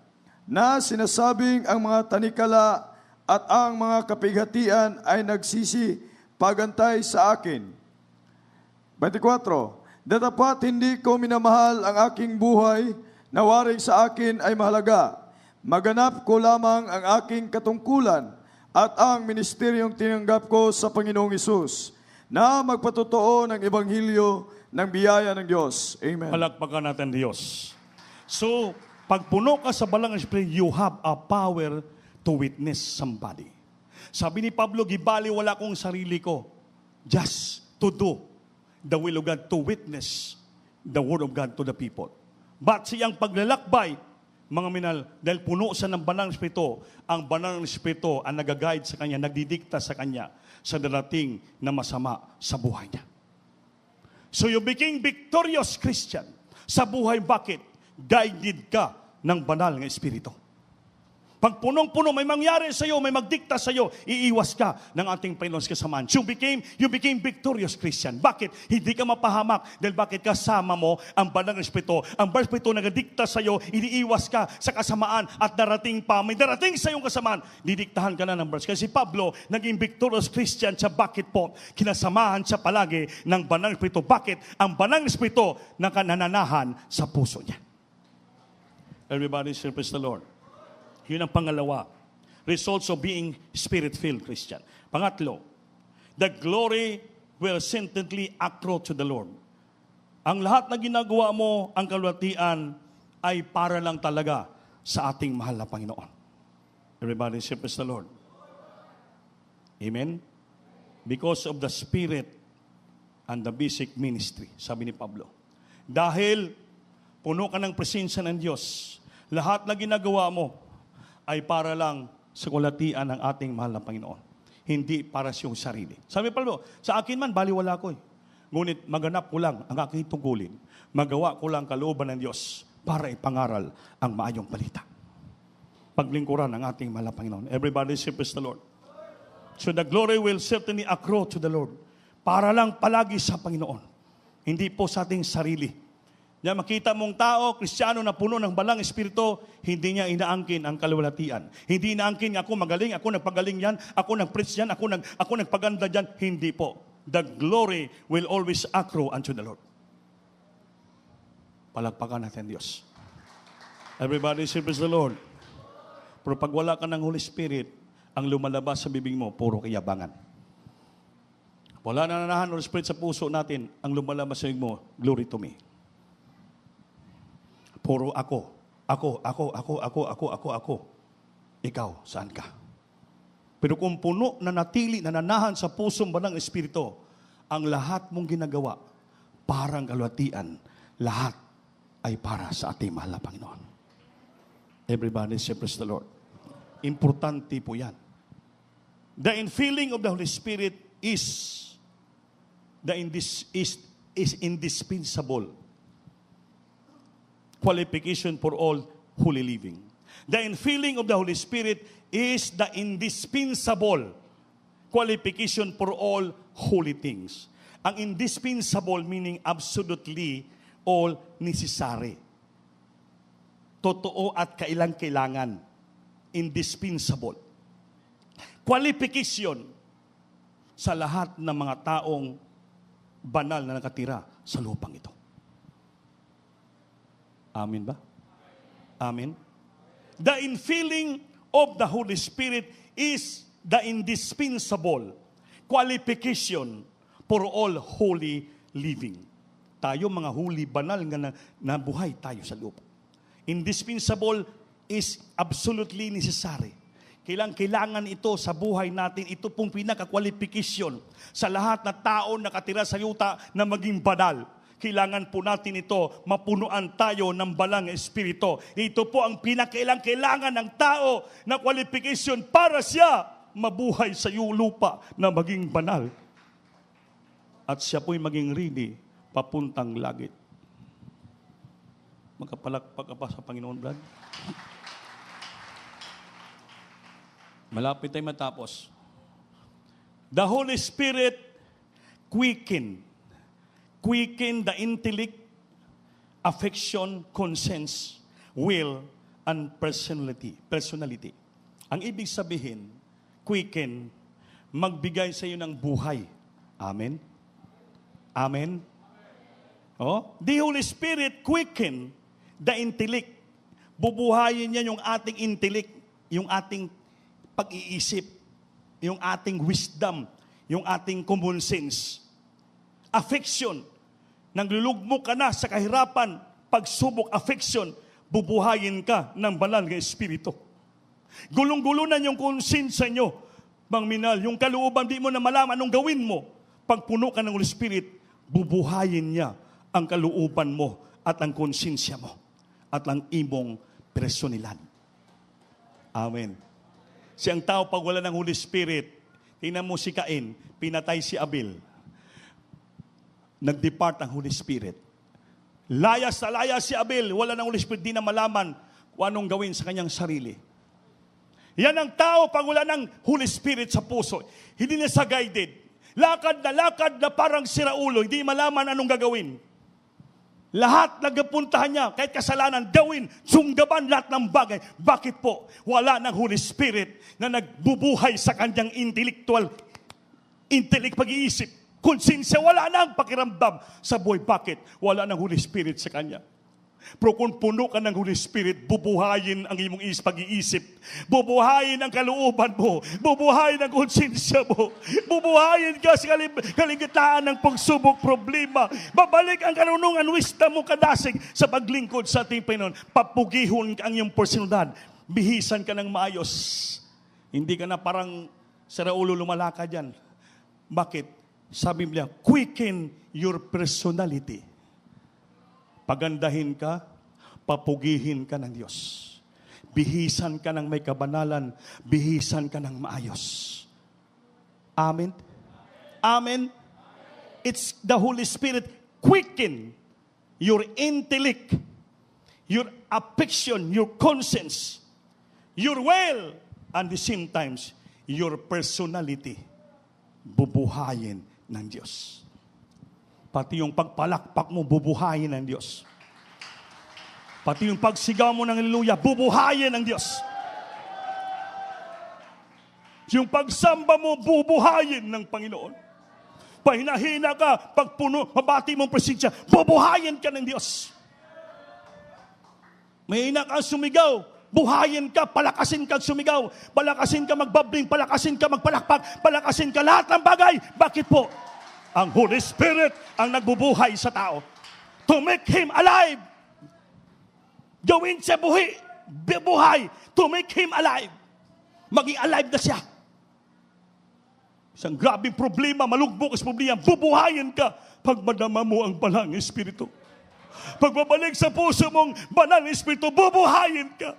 na sinasabing ang mga tanikala at ang mga kapighatian ay nagsisi pagantay sa akin. 24. Datapat hindi ko minamahal ang aking buhay na waring sa akin ay mahalaga. Maganap ko lamang ang aking katungkulan at ang ministeryong tinanggap ko sa Panginoong Hesus na magpatotoo ng Ebanghelyo ng biyaya ng Diyos. Amen. Palakpakan natin Diyos. So, pag puno ka sa Balang Espiritu, you have a power to witness somebody. Sabi ni Pablo, gibali wala kong sarili ko. Just to do the will of God, to witness the word of God to the people. But siyang paglalakbay, mga minal, dahil puno siya ng Banal na Espiritu, ang Banal na Espiritu ang nag-guide sa kanya, nagdidikta sa kanya sa darating na masama sa buhay niya. So you became victorious Christian sa buhay. Bakit? Guided ka ng Banal na Espiritu. Pag punong-puno, may mangyari sa iyo, may magdikta sa iyo, iiwas ka ng ating Panginoon kasamaan. You became victorious Christian. Bakit? Hindi ka mapahamak. Dahil bakit? Kasama mo ang Banal na Espiritu. Ang Banal na Espiritu nagdikta sa iyo, iniiwas ka sa kasamaan at darating pa. May darating sa iyong kasamaan, didiktahan ka na ng verse. Kasi Pablo, naging victorious Christian siya. Bakit po? Kinasamahan siya palagi ng Banal na Espiritu. Bakit? Ang Banal na Espiritu nakanananahan sa puso niya. Everybody say, praise the Lord. Yun ang pangalawa. Results of being Spirit-filled Christian. Pangatlo, the glory will certainly accrue to the Lord. Ang lahat na ginagawa mo, ang kalwatian, ay para lang talaga sa ating mahal na Panginoon. Everybody say, praise the Lord. Amen? Because of the Spirit and the basic ministry, sabi ni Pablo. Dahil puno ka ng presensya ng Diyos, lahat na ginagawa mo, ay para lang sa kulatian ng ating mahal na Panginoon. Hindi para sa iyong sarili. Sabi Pablo, sa akin man, baliwala ko. Ngunit maganap ko lang ang aking tungkulin. Magawa ko lang kalooban ng Diyos para ipangaral ang maayong balita. Paglingkuran ng ating mahal na Panginoon. Everybody say, praise the Lord. So the glory will certainly accrue to the Lord. Para lang palagi sa Panginoon. Hindi po sa ating sarili. Diyan makita mong tao, Kristiyano na puno ng Balang Espiritu, hindi niya inaangkin ang kalwalatian. Hindi inaangkin, ako magaling, ako nagpagaling yan, ako nag-preach yan, ako nagpaganda yan. Hindi po. The glory will always accrue unto the Lord. Palakpakan natin Diyos. Everybody say, praise the Lord. Pero pag wala ka ng Holy Spirit, ang lumalabas sa bibig mo, puro kayabangan. Wala na nanahan Holy Spirit sa puso natin, ang lumalabas sa bibig mo, glory to me. Puro ako. Ikaw, saan ka? Pero kung puno na natili, nananahan sa pusong banal ng Espiritu, ang lahat mong ginagawa, parang kalwatian, lahat ay para sa ating mahal na Panginoon. Everybody say, praise the Lord. Importante po yan. The infilling of the Holy Spirit is indispensable qualification for all holy living. The infilling of the Holy Spirit is the indispensable qualification for all holy things. Ang indispensable meaning absolutely all necessary. Totoo at kailangan. Indispensable. Qualification sa lahat ng mga taong banal na nakatira sa lupang ito. Amen ba? Amen. The infilling of the Holy Spirit is the indispensable qualification for all holy living. Tayo mga huli, banal nga na buhay tayo sa lupa. Indispensable is absolutely necessary. Kailangan ito sa buhay natin. Ito pong pinaka-qualification sa lahat na tao nakatira sa yuta na maging banal. Kailangan po natin ito, mapunuan tayo ng balang espiritu. Ito po ang pinakailangan ng tao na qualification para siya mabuhay sa lupa na maging banal. At siya po'y maging ready papuntang langit. Magkapalakpak ka pa sa Panginoon, Brad. Malapit tayo matapos. The Holy Spirit quicken the intellect, affection, conscience, will, and personality. Ang ibig sabihin, quicken, magbigay sa iyo ng buhay. Amen? Amen? Oh? The Holy Spirit quicken the intellect. Bubuhayin niya yung ating intellect, yung ating pag-iisip, yung ating wisdom, yung ating common sense. Affection. Naglulugmok ka na sa kahirapan, pagsubok, affection, bubuhayin ka ng banal ng Espiritu. Gulong-gulunan yung konsensya nyo, Mang Minal, yung kalooban, di mo na malaman anong gawin mo. Pag puno ka ng Holy Spirit, bubuhayin niya ang kalooban mo at ang konsensya mo at ang imong personalidad. Amen. Siyang tao pag wala ng Holy Spirit, tingnan mo si Cain, pinatay si Abel. Nag-depart ang Holy Spirit. Layas na layas si Abel, wala ng Holy Spirit, di na malaman kung anong gawin sa kanyang sarili. Yan ang tao pag wala ng Holy Spirit sa puso. Hindi na sa guided. Lakad na parang siraulo, hindi malaman anong gagawin. Lahat nagpuntahan niya, kahit kasalanan, gawin, sunggaban lahat ng bagay. Bakit po? Wala ng Holy Spirit na nagbubuhay sa kanyang intellect pag-iisip. Konsensya, wala nang pakiramdam sa buhay. Bakit? Wala ng Holy Spirit sa kanya. Pero kung puno ka ng Holy Spirit, bubuhayin ang iyong pag-iisip. Bubuhayin ang kalooban mo. Bubuhayin ang konsensya mo. Bubuhayin ka sa kaligtaan ng pagsubok, problema. Babalik ang karunungan, wisdom mo kadasig sa paglingkod sa ating Panginoon. Papugihon ang iyong personalidad. Bihisan ka ng maayos. Hindi ka na parang saraulo lumalakad yan. Bakit? Sabi niya, quicken your personality. Pagandahin ka, papugihin ka ng Diyos. Bihisan ka ng may kabanalan, bihisan ka ng maayos. Amen? Amen? It's the Holy Spirit quicken your intellect, your affection, your conscience, your will, and the same times, your personality. Bubuhayin ng Diyos. Pati yung pagpalakpak mo, bubuhayin ng Diyos. Pati yung pagsigaw mo ng haleluya, bubuhayin ng Diyos. Yung pagsamba mo, bubuhayin ng Panginoon. Pahinahina ka, pagpuno, mabati mong presensya, bubuhayin ka ng Diyos. Mahina ka sumigaw, buhayin ka, palakasin ka sumigaw, palakasin ka magbabling, palakasin ka magpalakpak, palakasin ka lahat ng bagay. Bakit po? Ang Holy Spirit ang nagbubuhay sa tao. To make him alive. Gawin siya buhay. To make him alive. Maging alive na siya. Isang grabing problema, malugbok sa problema, bubuhayin ka pag madama mo ang banal ng Espiritu. Pagbabalik sa puso mong banal ng Espiritu, bubuhayin ka.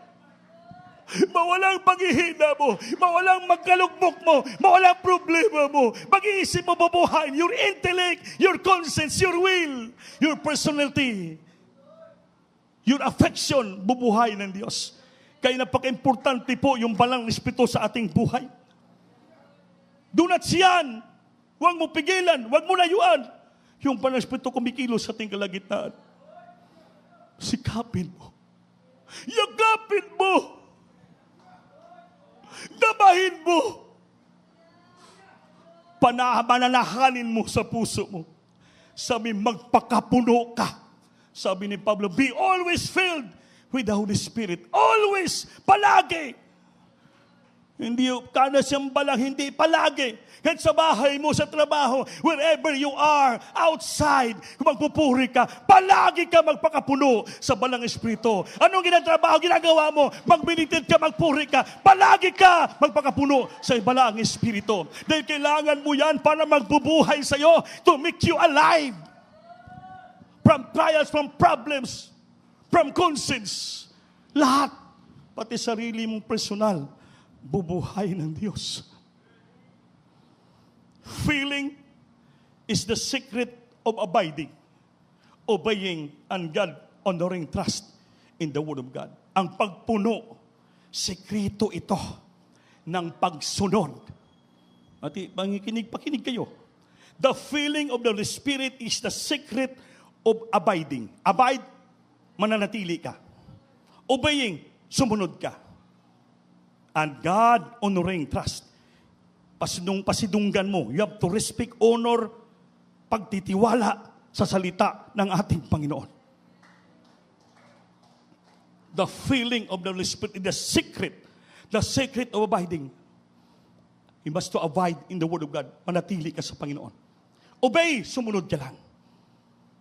Mawalang paghihina mo, mawalang magkalugmok mo, mawalang problema mo. Pag-iisip mo, bubuhayin. Your intellect, your conscience, your will, your personality, your affection, bubuhayin ng Diyos. Kaya napaka-importante po yung banal ng Espiritu sa ating buhay. Do not siyan. Huwag mo pigilan. Huwag mo layuan. Yung banal ng Espiritu kumikilos sa ating kalagitnaan. Sikapin mo. Yakapin mo. Damahin mo. Pananahanin mo sa puso mo. Sabi, magpakapuno ka. Sabi ni Pablo, be always filled with the Holy Spirit. Always, palagi. Hindi kada siyang balang, hindi palagi. Kahit sa bahay mo, sa trabaho, wherever you are, outside, kung magpupuri ka, palagi ka magpakapuno sa balang Espiritu. Anong ginagawa mo? Magmilited ka, magpuri ka, palagi ka magpakapuno sa balang Espiritu. Dahil kailangan mo yan para magbubuhay sa'yo to make you alive. From trials, from problems, from conscience. Lahat, pati sarili mong personal, bubuhay ng Diyos. Feeling is the secret of abiding, obeying, and God-honoring trust in the Word of God. Ang pagpuno, sekreto ito ng pagsunod. Pakinig kayo. The feeling of the Holy Spirit is the secret of abiding. Abide, mananatili ka. Obeying, sumunod ka. And God-honoring trust. Pasidunggan mo. You have to respect, honor, pagtitiwala sa salita ng ating Panginoon. The feeling of the Holy Spirit is the secret of abiding. You must to abide in the Word of God. Manatili ka sa Panginoon. Obey, sumunod ka lang.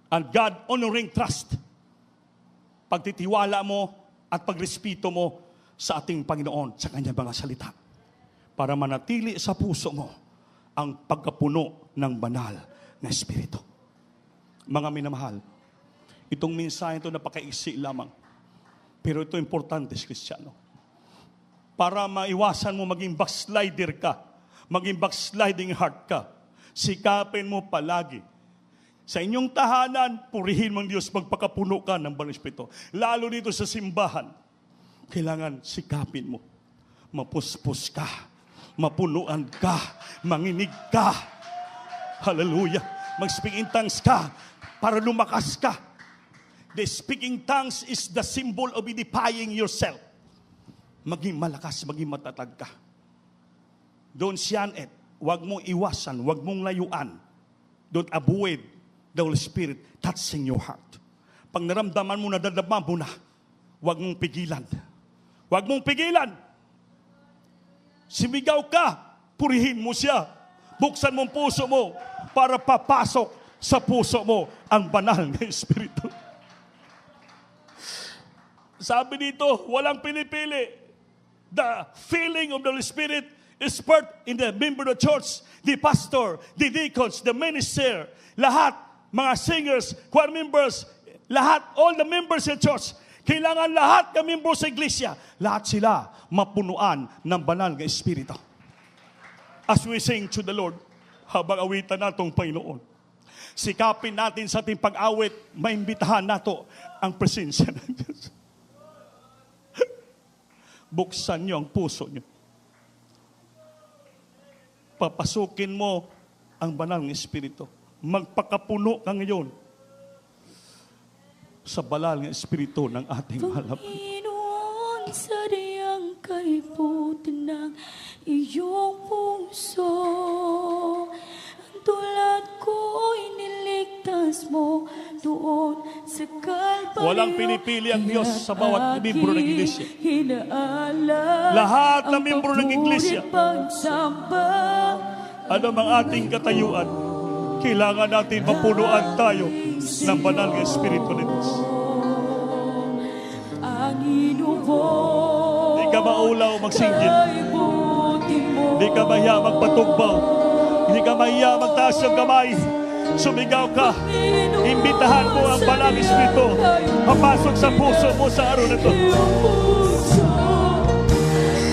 And God-honoring trust. Pagtitiwala mo at pagrespeto mo sa ating Panginoon, sa Kanyang mga salita. Para manatili sa puso mo ang pagkapuno ng banal na Espiritu. Mga minamahal, itong mensahe ito napakaiksi lamang. Pero ito importante sa Kristiyano. Para maiwasan mo maging backslider ka, maging backsliding heart ka, sikapin mo palagi. Sa inyong tahanan, purihin mo ang Diyos, magpakapuno ka ng banal na Espiritu. Lalo dito sa simbahan, kailangan sikapin mo. Mapuspos ka. Mapunuan ka. Manginig ka. Hallelujah. Mag-speak in tongues ka para lumakas ka. The speaking tongues is the symbol of edifying yourself. Maging malakas, maging matatag ka. Don't siyan it. Huwag mong iwasan. Huwag mong layuan. Don't avoid the Holy Spirit touching your heart. Pag naramdaman mo, nadadama mo na, huwag mong pigilan. Huwag mong pigilan. Simigaw ka, purihin mo siya. Buksan mong puso mo para papasok sa puso mo ang banal na Espiritu. Sabi dito, walang pinipili. The feeling of the Holy Spirit is part in the member of the church, the pastor, the deacons, the minister, lahat, mga singers, choir members, lahat, all the members in church. Kailangan lahat ng membro sa iglesia, lahat sila mapunuan ng banal na Espiritu. As we sing to the Lord, habang awitan natong Panginoon, sikapin natin sa ating pag-awit, maimbitahan nato ang presensya ng Diyos. Buksan niyo ang puso niyo. Papasukin mo ang banal na Espiritu. Magpakapuno ka ngayon sa banal ng Espiritu ng ating mahal. Panginoon, sadyang kaibutan ng iyong puso. Ang tulad ko'y niligtas mo doon sa Kalbaryo. Walang pinipili ang Diyos sa bawat membro ng iglesia. Hinaalam Lahat ng membro ng iglesia. pagsamba. Ano ang ating katayuan? Kailangan natin mapunuan tayo ng banal ng Espiritu ng Diyos. Ang inubo. Di ka maulaw magsinggit. Di ka mahiya magpatugbaw. Hindi ka mahiya, magtaas yung kamay. Sumigaw ka. Imbitahan mo ang Balang Espiritu. Papasok sa puso mo sa araw na ito. Iyong puso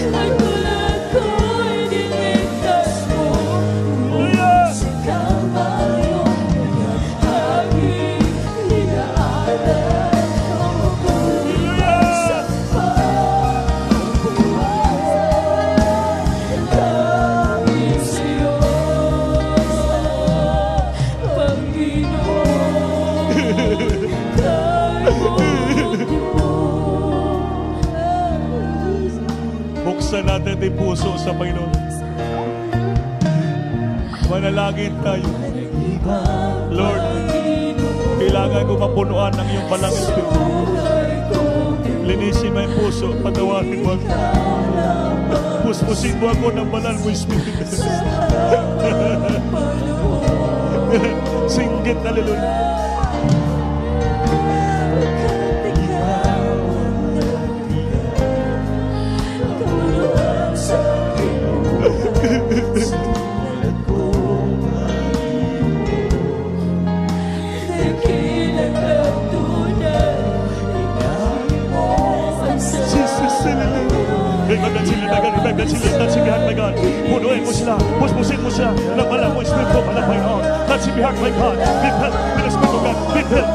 ay tulad ko'y dinigtas mo. Sa Kalbaryo, aking dinaanan ang mabuhay sa pagbuhay. Dahil sa'yo, Panginoon, kay buti mo. Buksan natin ang puso sa Panginoon. Manalangin tayo. Lord, kailangan ko mapunuan ng iyong Balang Espiritu. Linisin mo yung puso, patawarin mo ako. Puspusin mo ako ng banal mo Espiritu. Singgit, hallelujah. Punuin mo sila, puspusin mo siya ng Balang mo Espiritu, Balang Panginoon. That's in your heart, my God. Be filled with the Spirit of God. Be filled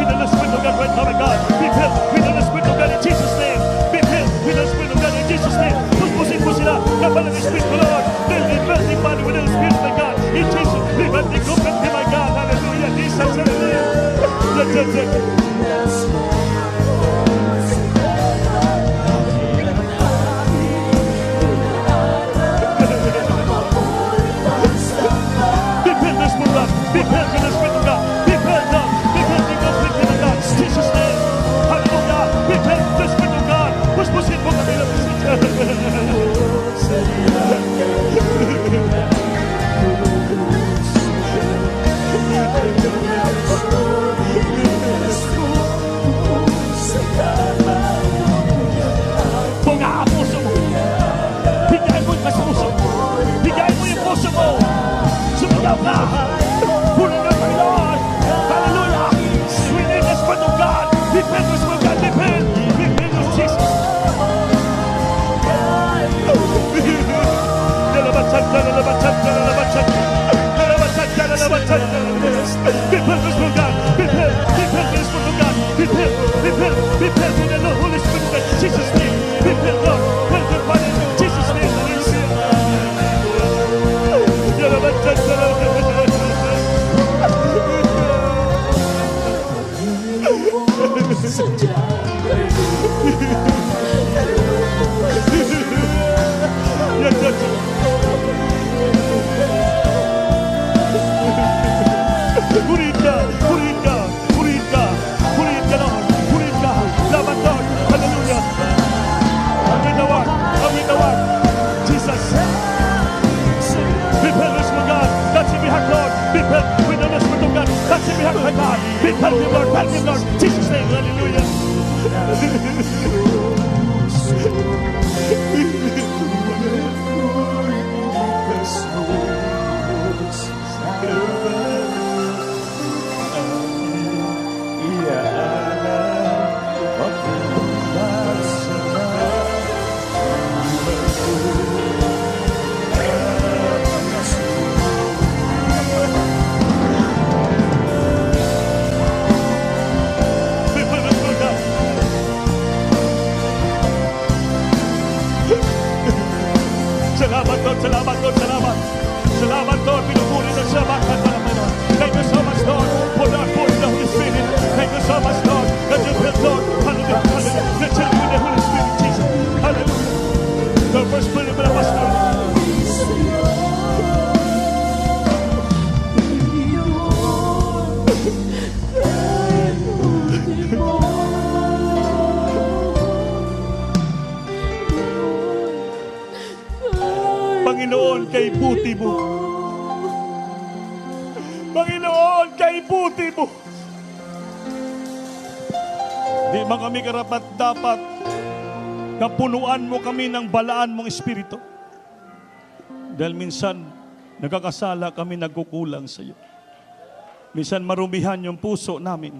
with the Spirit of God right now, my God. Be filled with the Spirit of God in Jesus' name. Be filled with the Spirit of God in Jesus' name. Puspusin mo sila ng Balang Espiritu, Lord. Fill the building body with the Spirit, my God. In Jesus' name, let the group of my God. Hallelujah. Jesus, hallelujah. Be filled with the Spirit of God. Be filled, God. Be filled with the Spirit of God. Jesus' name. Hallelujah. Be filled with the Spirit of God. Puspusin mo kami ng Bunga ang puso mo. Bigay mo yung mas puso. Bigay mo yung puso mo. Sumigaw ka. Puno ng Panginoon. Hallelujah. We need the Spirit of God. Be filled with the Spirit of God. Be filled. Be filled with Jesus. Be filled with the Spirit of God. Be filled. Be filled with the Spirit of God. Be filled. Be filled. Be filled with the Holy Spirit of God. Jesus' name. Be filled, Lord. Fill your body in Jesus' name. Purihin ka, purihin ka, purihin ka, purihin ka, Lord, purihin ka, laban, Lord, hallelujah. Amin na wag, Jesus. Be filled with the Spirit of God, that's in my heart, Lord. Be filled with the Spirit of God, that's in my heart, my God. Be filled with Lord, help me, Lord, Jesus' name, hallelujah. Salamat, Lord, salamat, Lord, salamat. Salamat, Lord, pinupuri na siya, bakit na naman, Lord. Thank you so much, Lord, for the Holy Spirit. Thank you so much, Lord, that you built, Lord, hallelujah, hallelujah, the children with the Holy Spirit, Jesus, hallelujah. The first spirit of the pastor. Panginoon, kay buti mo. Panginoon, kay buti mo. Di man kami karapat dapat kapunuan mo kami ng balaan mong Espiritu. Dahil minsan, Nagkakasala kami, nagkukulang sa iyo. Minsan marumihan yung puso namin.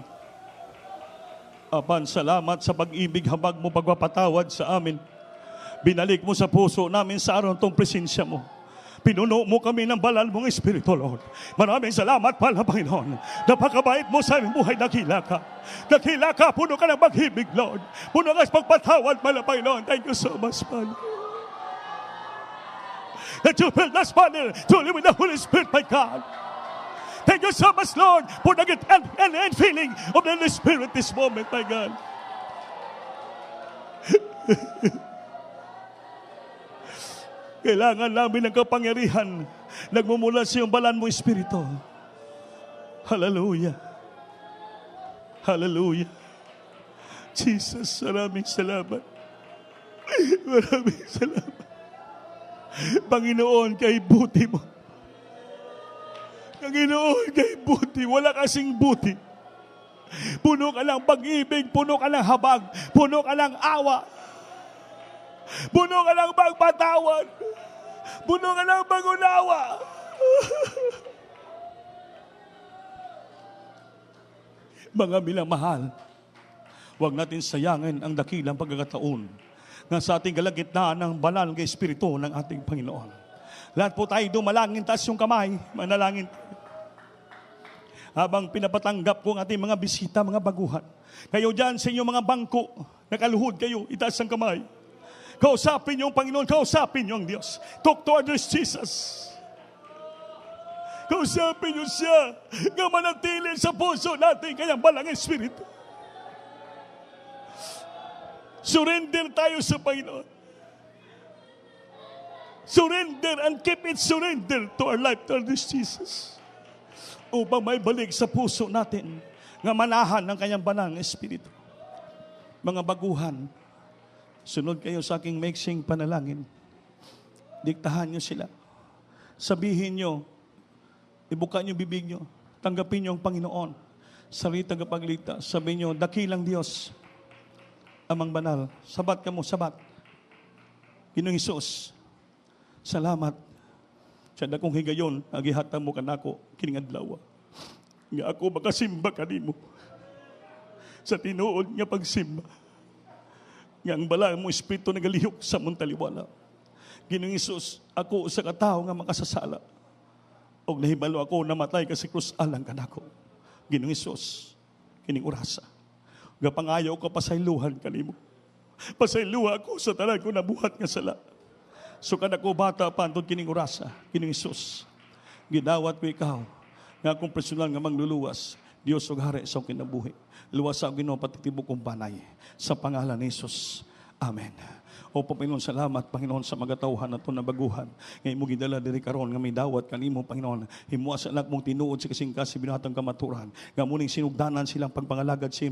Apan, salamat sa pag-ibig, habag mo, pagpapatawad sa amin. Binalik mo sa puso namin sa araw tong presensya mo. Pinuno mo kami ng banal mong Espiritu, Lord. Maraming salamat pala, Panginoon. Napakabait mo sa aming buhay, dakila ka. Dakila ka, puno ka ng pag-ibig, Lord. Puno ka sa pagpatawad pala, Panginoon. Thank you so much, Father. That you filled us, Father, to live with the Holy Spirit, my God. Thank you so much, Lord, for the gift and feeling of the Holy Spirit this moment, my God. Kailangan namin ng kapangyarihan nagmumula sa iyong banal mong Espiritu. Hallelujah. Hallelujah. Jesus, maraming salamat. Maraming salamat. Panginoon, kay buti mo. Panginoon, kay buti. Wala kasing buti. Puno ka ng pag-ibig, puno ka ng habag, puno ka ng awa, puno ka ng pagpatawad, puno ka ng pag-unawa. Mga minamahal, huwag natin sayangin ang dakilang pagkakataon na sa ating kalagitnaan ng banal ng Espiritu ng ating Panginoon. Lahat po tayo dumalangin, taas yung kamay, manalangin tayo. Habang pinapatanggap ko ang ating mga bisita, mga baguhan. Kayo dyan sa inyong mga bangko, nakaluhod kayo, itaas ang kamay. Kausapin niyo ang Panginoon, kausapin niyo ang Diyos. Talk to others, Jesus. Kausapin niyo siya, nga manatili sa puso natin kanyang balang Espiritu. Surrender tayo sa Panginoon. Surrender and keep it surrender to our life, to others, Jesus. Upang may balik sa puso natin nga manahan ng kanyang banal na Espiritu. Mga baguhan, sunod kayo sa aking maiksing panalangin. Diktahan niyo sila. Sabihin niyo, ibuka niyo bibig niyo, tanggapin niyo ang Panginoon. Sarili tagapagligtas. Sabihin niyo, dakilang Diyos, amang banal. Sabat ka mo, sabat. Ginoong Hesus, salamat. Sa dakong higayon, agihata mo kanako, kining adlaw. Nga ako makasimba kanimo. Sa tinuod nga pagsimba. Nga ang bala mo Espiritu nagalihok sa mong taliwala. Ginoong Hesus, ako sa katao nga makasasala. O nahibalo ako namatay kasi krus alang kanako. Ginoong Hesus, kining orasa. Nga pangayaw ko pasayluhan kanimo. Pasayluha ako sa tanan ko nabuhat nga sala. So kada ko bata pa antod kining orasa, kining Hesus. Gidawat ko ikaw nga akong personal nga mangluluwas. Dios ug hari sa akong kinabuhi. Luwas sa Ginoo patitibok kong banay sa pangalan ni Hesus. Amen. O Panginoon, salamat Panginoon sa magatawhan nato na baguhan. Ngay mo gidala diri karon nga may dawat kanimo Panginoon. Himua sa anak mong tinuod sa kasingkas sa binuhatang kamaturan. Nga muning sinugdanan silang pagpangalagad sa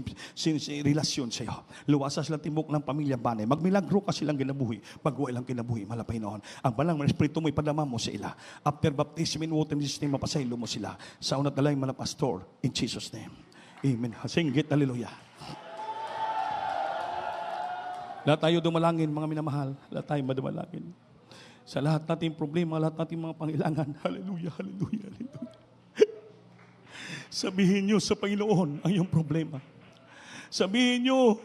relasyon sa iyo. Luwasa sila tibok ng pamilya banay. Magmilagro ka silang ginabuhi. Pagwa ilang kinabuhi mala Panginoon. Ang balang Espiritu mo ipadama mo sa ila. After baptism in water in Jesus name mapasaylo mo sila. Sa unat dalay mga pastor in Jesus name. Amen. Singgit, hallelujah. Lahat tayo dumalangin, mga minamahal. Lahat tayo madumalangin. Sa lahat nating problema, lahat nating mga pangailangan. Hallelujah, hallelujah, hallelujah. Sabihin nyo sa Panginoon ang iyong problema. Sabihin nyo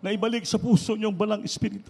na ibalik sa puso nyo ang balang Espiritu.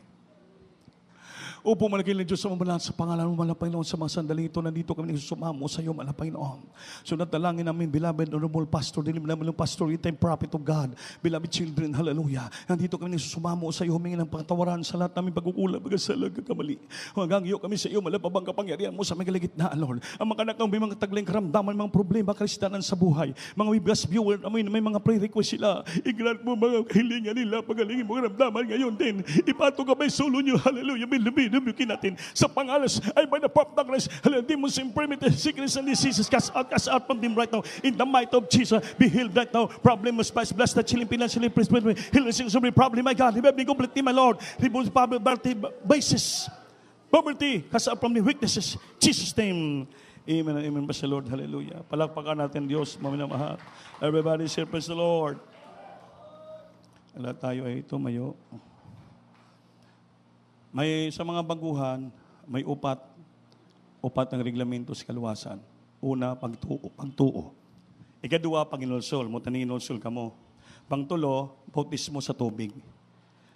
Opo, malaking Diyos sa mamalaan sa pangalan mo, mahal na Panginoon, sa mga sandaling ito, nandito kami nagsusumamo sa iyo, mahal na Panginoon. So natalangin namin, beloved, honorable pastor, dilim namin ng pastor, time prophet of God, beloved children, hallelujah. Nandito kami nagsusumamo sa iyo, humingi ng pangatawaran sa lahat namin pagkukulang, pagkasalag, kakamali. Hanggang iyo kami sa iyo, malapabang kapangyarihan mo sa may kaligitnaan, Lord. Ang mga anak may mga tagling karamdaman, mga problema, kalistanan sa buhay. Mga webcast viewer, may mga prayer request sila. I-grant mo mga kahilingan nila, pagalingin mo karamdaman ngayon din. Ipatong ka may solo nyo, hallelujah, nabukin natin sa pangalas ay by the power of darkness, demons, infirmity, sickness and diseases, cast out from them right now in the might of Jesus. Be healed right now. Problem of spice, bless the chilling financially, healing sins every problem, my God. Remember me completely, my Lord. Remove poverty, basis, poverty, cast out from the weaknesses. Jesus' name. Amen and amen. Bless the Lord. Hallelujah. Palakpakan natin Diyos, maminamahal. Everybody say, praise the Lord. Lahat tayo ay tumayo. May sa mga baguhan, may upat upat ng reglamento sa kaluwasan. Una, pagtuo. Ikadua, Panginoonsol. Mutaninonsol ka mo. Pangtulo, bautismo sa tubig.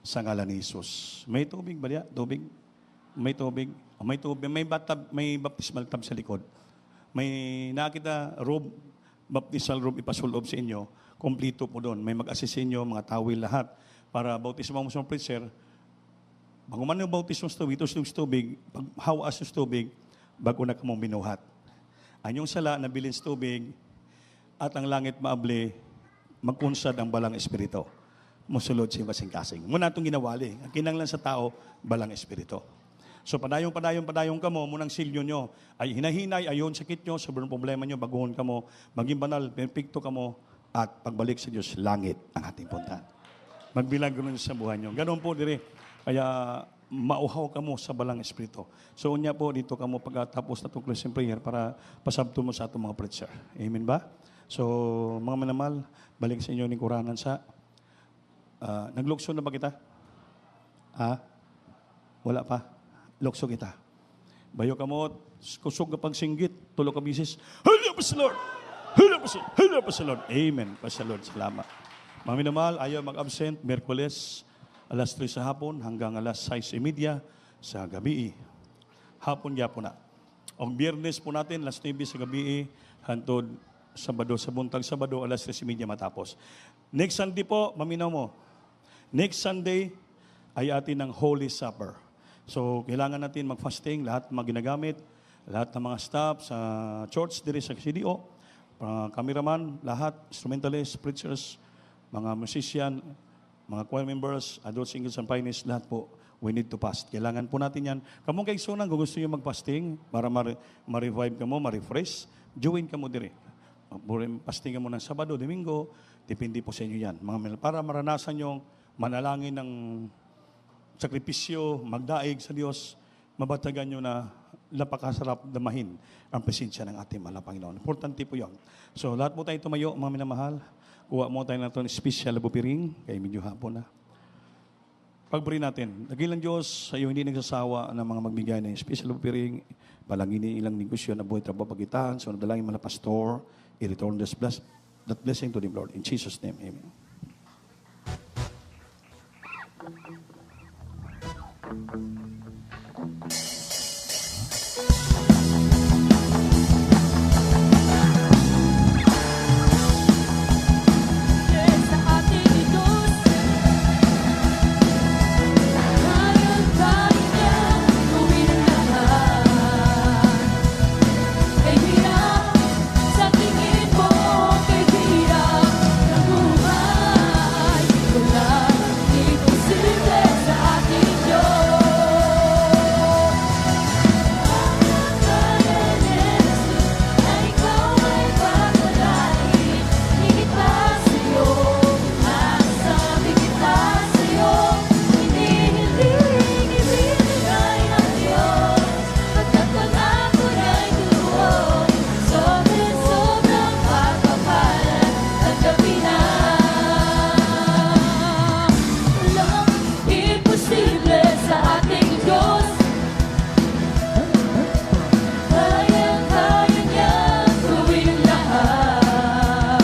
Sa ngalan ni Jesus. May tubig ba diya? Tubig? May tubig. May tubig. May bathtub, may baptismal tub sa likod. May nakita robe, baptismal robe ipasulob sa inyo. Kompleto po doon. May mag-assist sa inyo, mga tawil lahat. Para bautismo mo sa preacher, bago man yung bautismo sa tubig, ito sa tubig, pag hawas sa tubig, bago na ka mong binuhat. Anyong sala na bilin sa tubig, at ang langit maable, magkunsad ang balang espiritu. Musulod sa kasing-kasing. Muna itong ginawali. Ang kinanglan sa tao, balang espiritu. So padayong ka mo, munang silyo nyo, ay hinahinay, ayon sakit nyo, sobrang problema nyo, baguhon ka mo, maging banal, perfecto ka mo, at pagbalik sa Diyos, langit ang ating puntahan. Magbilang ganun sa buhay nyo. Ganun po, dire. Kaya mauhaw ka mo sa balang espiritu. So unya po, dito ka mo pagkatapos na itong closing prayer para pasabto mo sa itong mga preacher. Amen ba? So, mga manamal, balik sa inyo ng kuranan sa naglukso na ba kita? Wala pa. Lukso kita. Bayo ka mo, kusog ka pagsinggit, tulo ka bisis. Hala pa sa Lord! Hala pa sa Lord! Amen. Pa sa Lord. Salamat. Mga minamahal, ayaw mag-absent, Merkules, alas 3 sa hapon hanggang alas 6:30 sa gabi. Hapon na. O Biyernes po natin, alas 9 sa gabi, hantod Sabado, sa buntag Sabado, alas 3:30 matapos. Next Sunday po, maminaw mo. Next Sunday ay atin ang Holy Supper. So, kailangan natin mag-fasting, lahat mga ginagamit, lahat ng mga staff sa church, diri sa CDO, cameraman, lahat, instrumentalists, preachers, mga musician, mga choir members, adult singles and pioneers, lahat po, we need to fast. Kailangan po natin yan. Kamong kaigsunan, kung gusto nyo mag-fasting, para ma-revive ka mo, ma-refresh, join ka mo diri. Fasting ka mo ng Sabado, Domingo, depende po sa inyo yan. Para maranasan yung manalangin ng sakripisyo, magdaig sa Diyos, mabatagan nyo na napakasarap damahin ang presensya ng ating mahal na Panginoon. Importante po yun. So, lahat po tayo tumayo, mga minamahal. Kuha mo tayo na ito ng special bupiring, kaya medyo hapon na. Pagburi natin, dakilang Diyos, sa iyo hindi nagsasawa ng mga magbigay ng special bupiring, palangin ilang negosyo na buhay trabaho pagitan, so nadalangin mga pastor, i-return that blessing to the Lord. In Jesus' name, amen. Sa ating Diyos, kaya niya gawin ang lahat. Kay hirap sa tingin mo, kay hirap ng buhay, walang imposible sa ating Diyos. Kaya ni Jesus na ikaw ay pagpalain, higit pa sa'yo, masasabi kita sa'yo, hindi ibinigay ng Diyos, pagkat pangako niya'y tuon, sobrang pagpapalan, tanggapin na. Walang imposible sa ating Diyos. Kaya niya gawin lahat.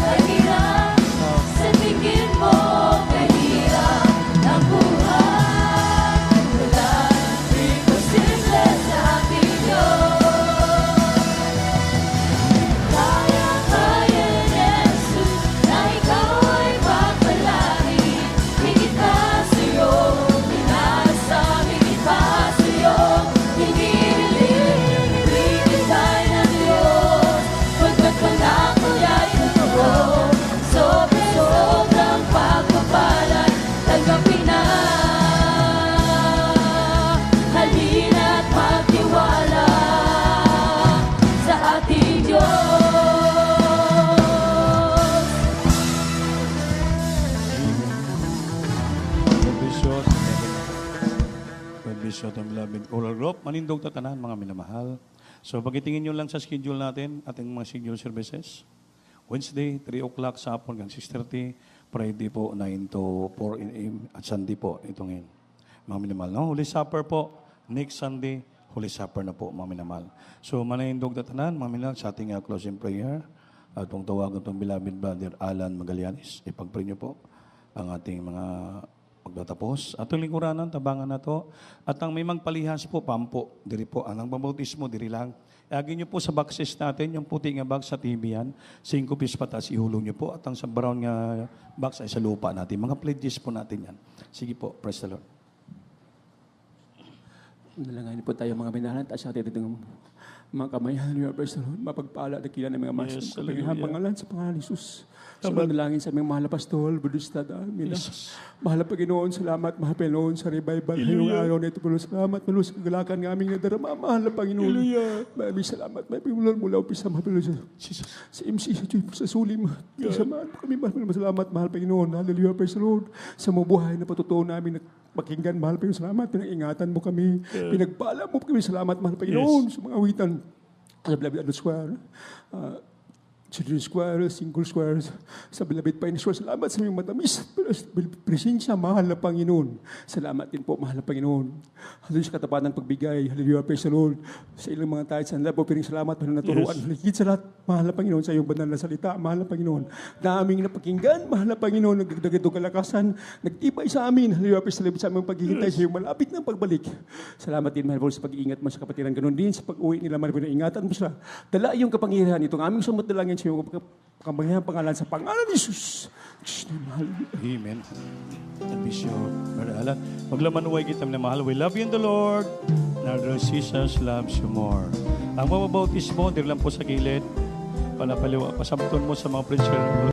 Kahirap sa tingin mo, kahirap ng buhay, walang imposible sa ating Diyos. Kaya ni Jesus na ikaw ay pagpalain, higit pa sa'yo, inaasam, higit pa sa'yo, hindi ibinigay ng Diyos, pagkat pangako niya'y totoo, sobrang pagpapalan, tanggapin na. Halina't magtiwala sa ating Diyos. God bless you, ating beloved oral group. Manindog tatanan, mga minamahal. So, pagkitingin nyo lang sa schedule natin, ating mga schedule services. Wednesday, 3 o'clock sa hapon hanggang 6:30. Friday po, 9 to 4 a.m. At Sunday po, ito ngayon. Mga minamahal. No? Holy Supper po, next Sunday, Holy Supper na po, mga minamahal. So, manahindog na tanan, mga minamahal, sa ating closing prayer. At kung tawagan itong beloved brother Alan Magallanes, ipag-pray niyo po ang ating mga magtatapos. At ang lingkuranan, tabangan na to. At ang may magpalihas po, pampo, diri po. Ang bautismo, diri lang. Iagin niyo po sa boxes natin, yung puti nga box sa TV yan, 5 pies patas, ihulong niyo po. At ang sa brown nga box ay sa lupa natin. Mga pledges po natin yan. Sige po, praise the Lord. Nalanganin po tayo mga minahan at sa atin itong mga kamayan ni Praise the Lord, mapagpala na kila ng mga mas Yes, kapangyarihan hallelujah. pangalan sa pangalan ni Jesus. Sa mga dalangin sa aming mahal na pastol, Budista, amin. Mahal na Panginoon, salamat, mahal Panginoon sa revival. Ngayong araw na ito, Panginoon, salamat, Panginoon, sa kagalakan ng aming nadarama, mahal na Panginoon. Maraming salamat, may Panginoon, mula upisa, mahal Panginoon, sa MC, sa Diyos, sa sulim, sa mahal kami, mahal salamat, mahal Panginoon, hallelujah, praise the Lord, sa mga buhay na patutuo namin, pakinggan, mahal Panginoon, salamat, pinag-ingatan mo kami, pinagbala mo kami, salamat, mahal Panginoon, sa mga awitan, sa Beloved Adult Square, Children's Square, Single Square, sa Beloved Pine Square. Salamat sa inyong matamis. Presensya, mahal na Panginoon. Salamat din po, mahal na Panginoon. Hallelujah sa katapatan ng pagbigay. Hallelujah, praise the Lord. Sa ilang mga tayo, sa nila po, piring salamat, mahal na naturuan. Higit sa lahat, mahal na Panginoon, sa iyong banal na salita, mahal na Panginoon. Daming napakinggan, mahal na Panginoon, nagdagdag itong kalakasan, nagtibay sa amin. Hallelujah, praise the Lord, sa aming paghihintay sa iyong malapit ng pagbalik. Salamat din, mahal po, sa pag-iingat mo sa kapatiran. Ganon din, sa pag-uwi nila, mahal po, ingatan mo sila. Dala iyong kapangyarihan, itong aming sumot na lang sa iyong kapangyarihan pangalan sa pangalan ni Jesus. Amen. God bless you, Brother Alan. Maglaman uway kita na mahal. We love you in the Lord. And our Lord Jesus loves you more. Ang mababautismo, diri lang po sa gilid. Pasamton mo sa mga preacher.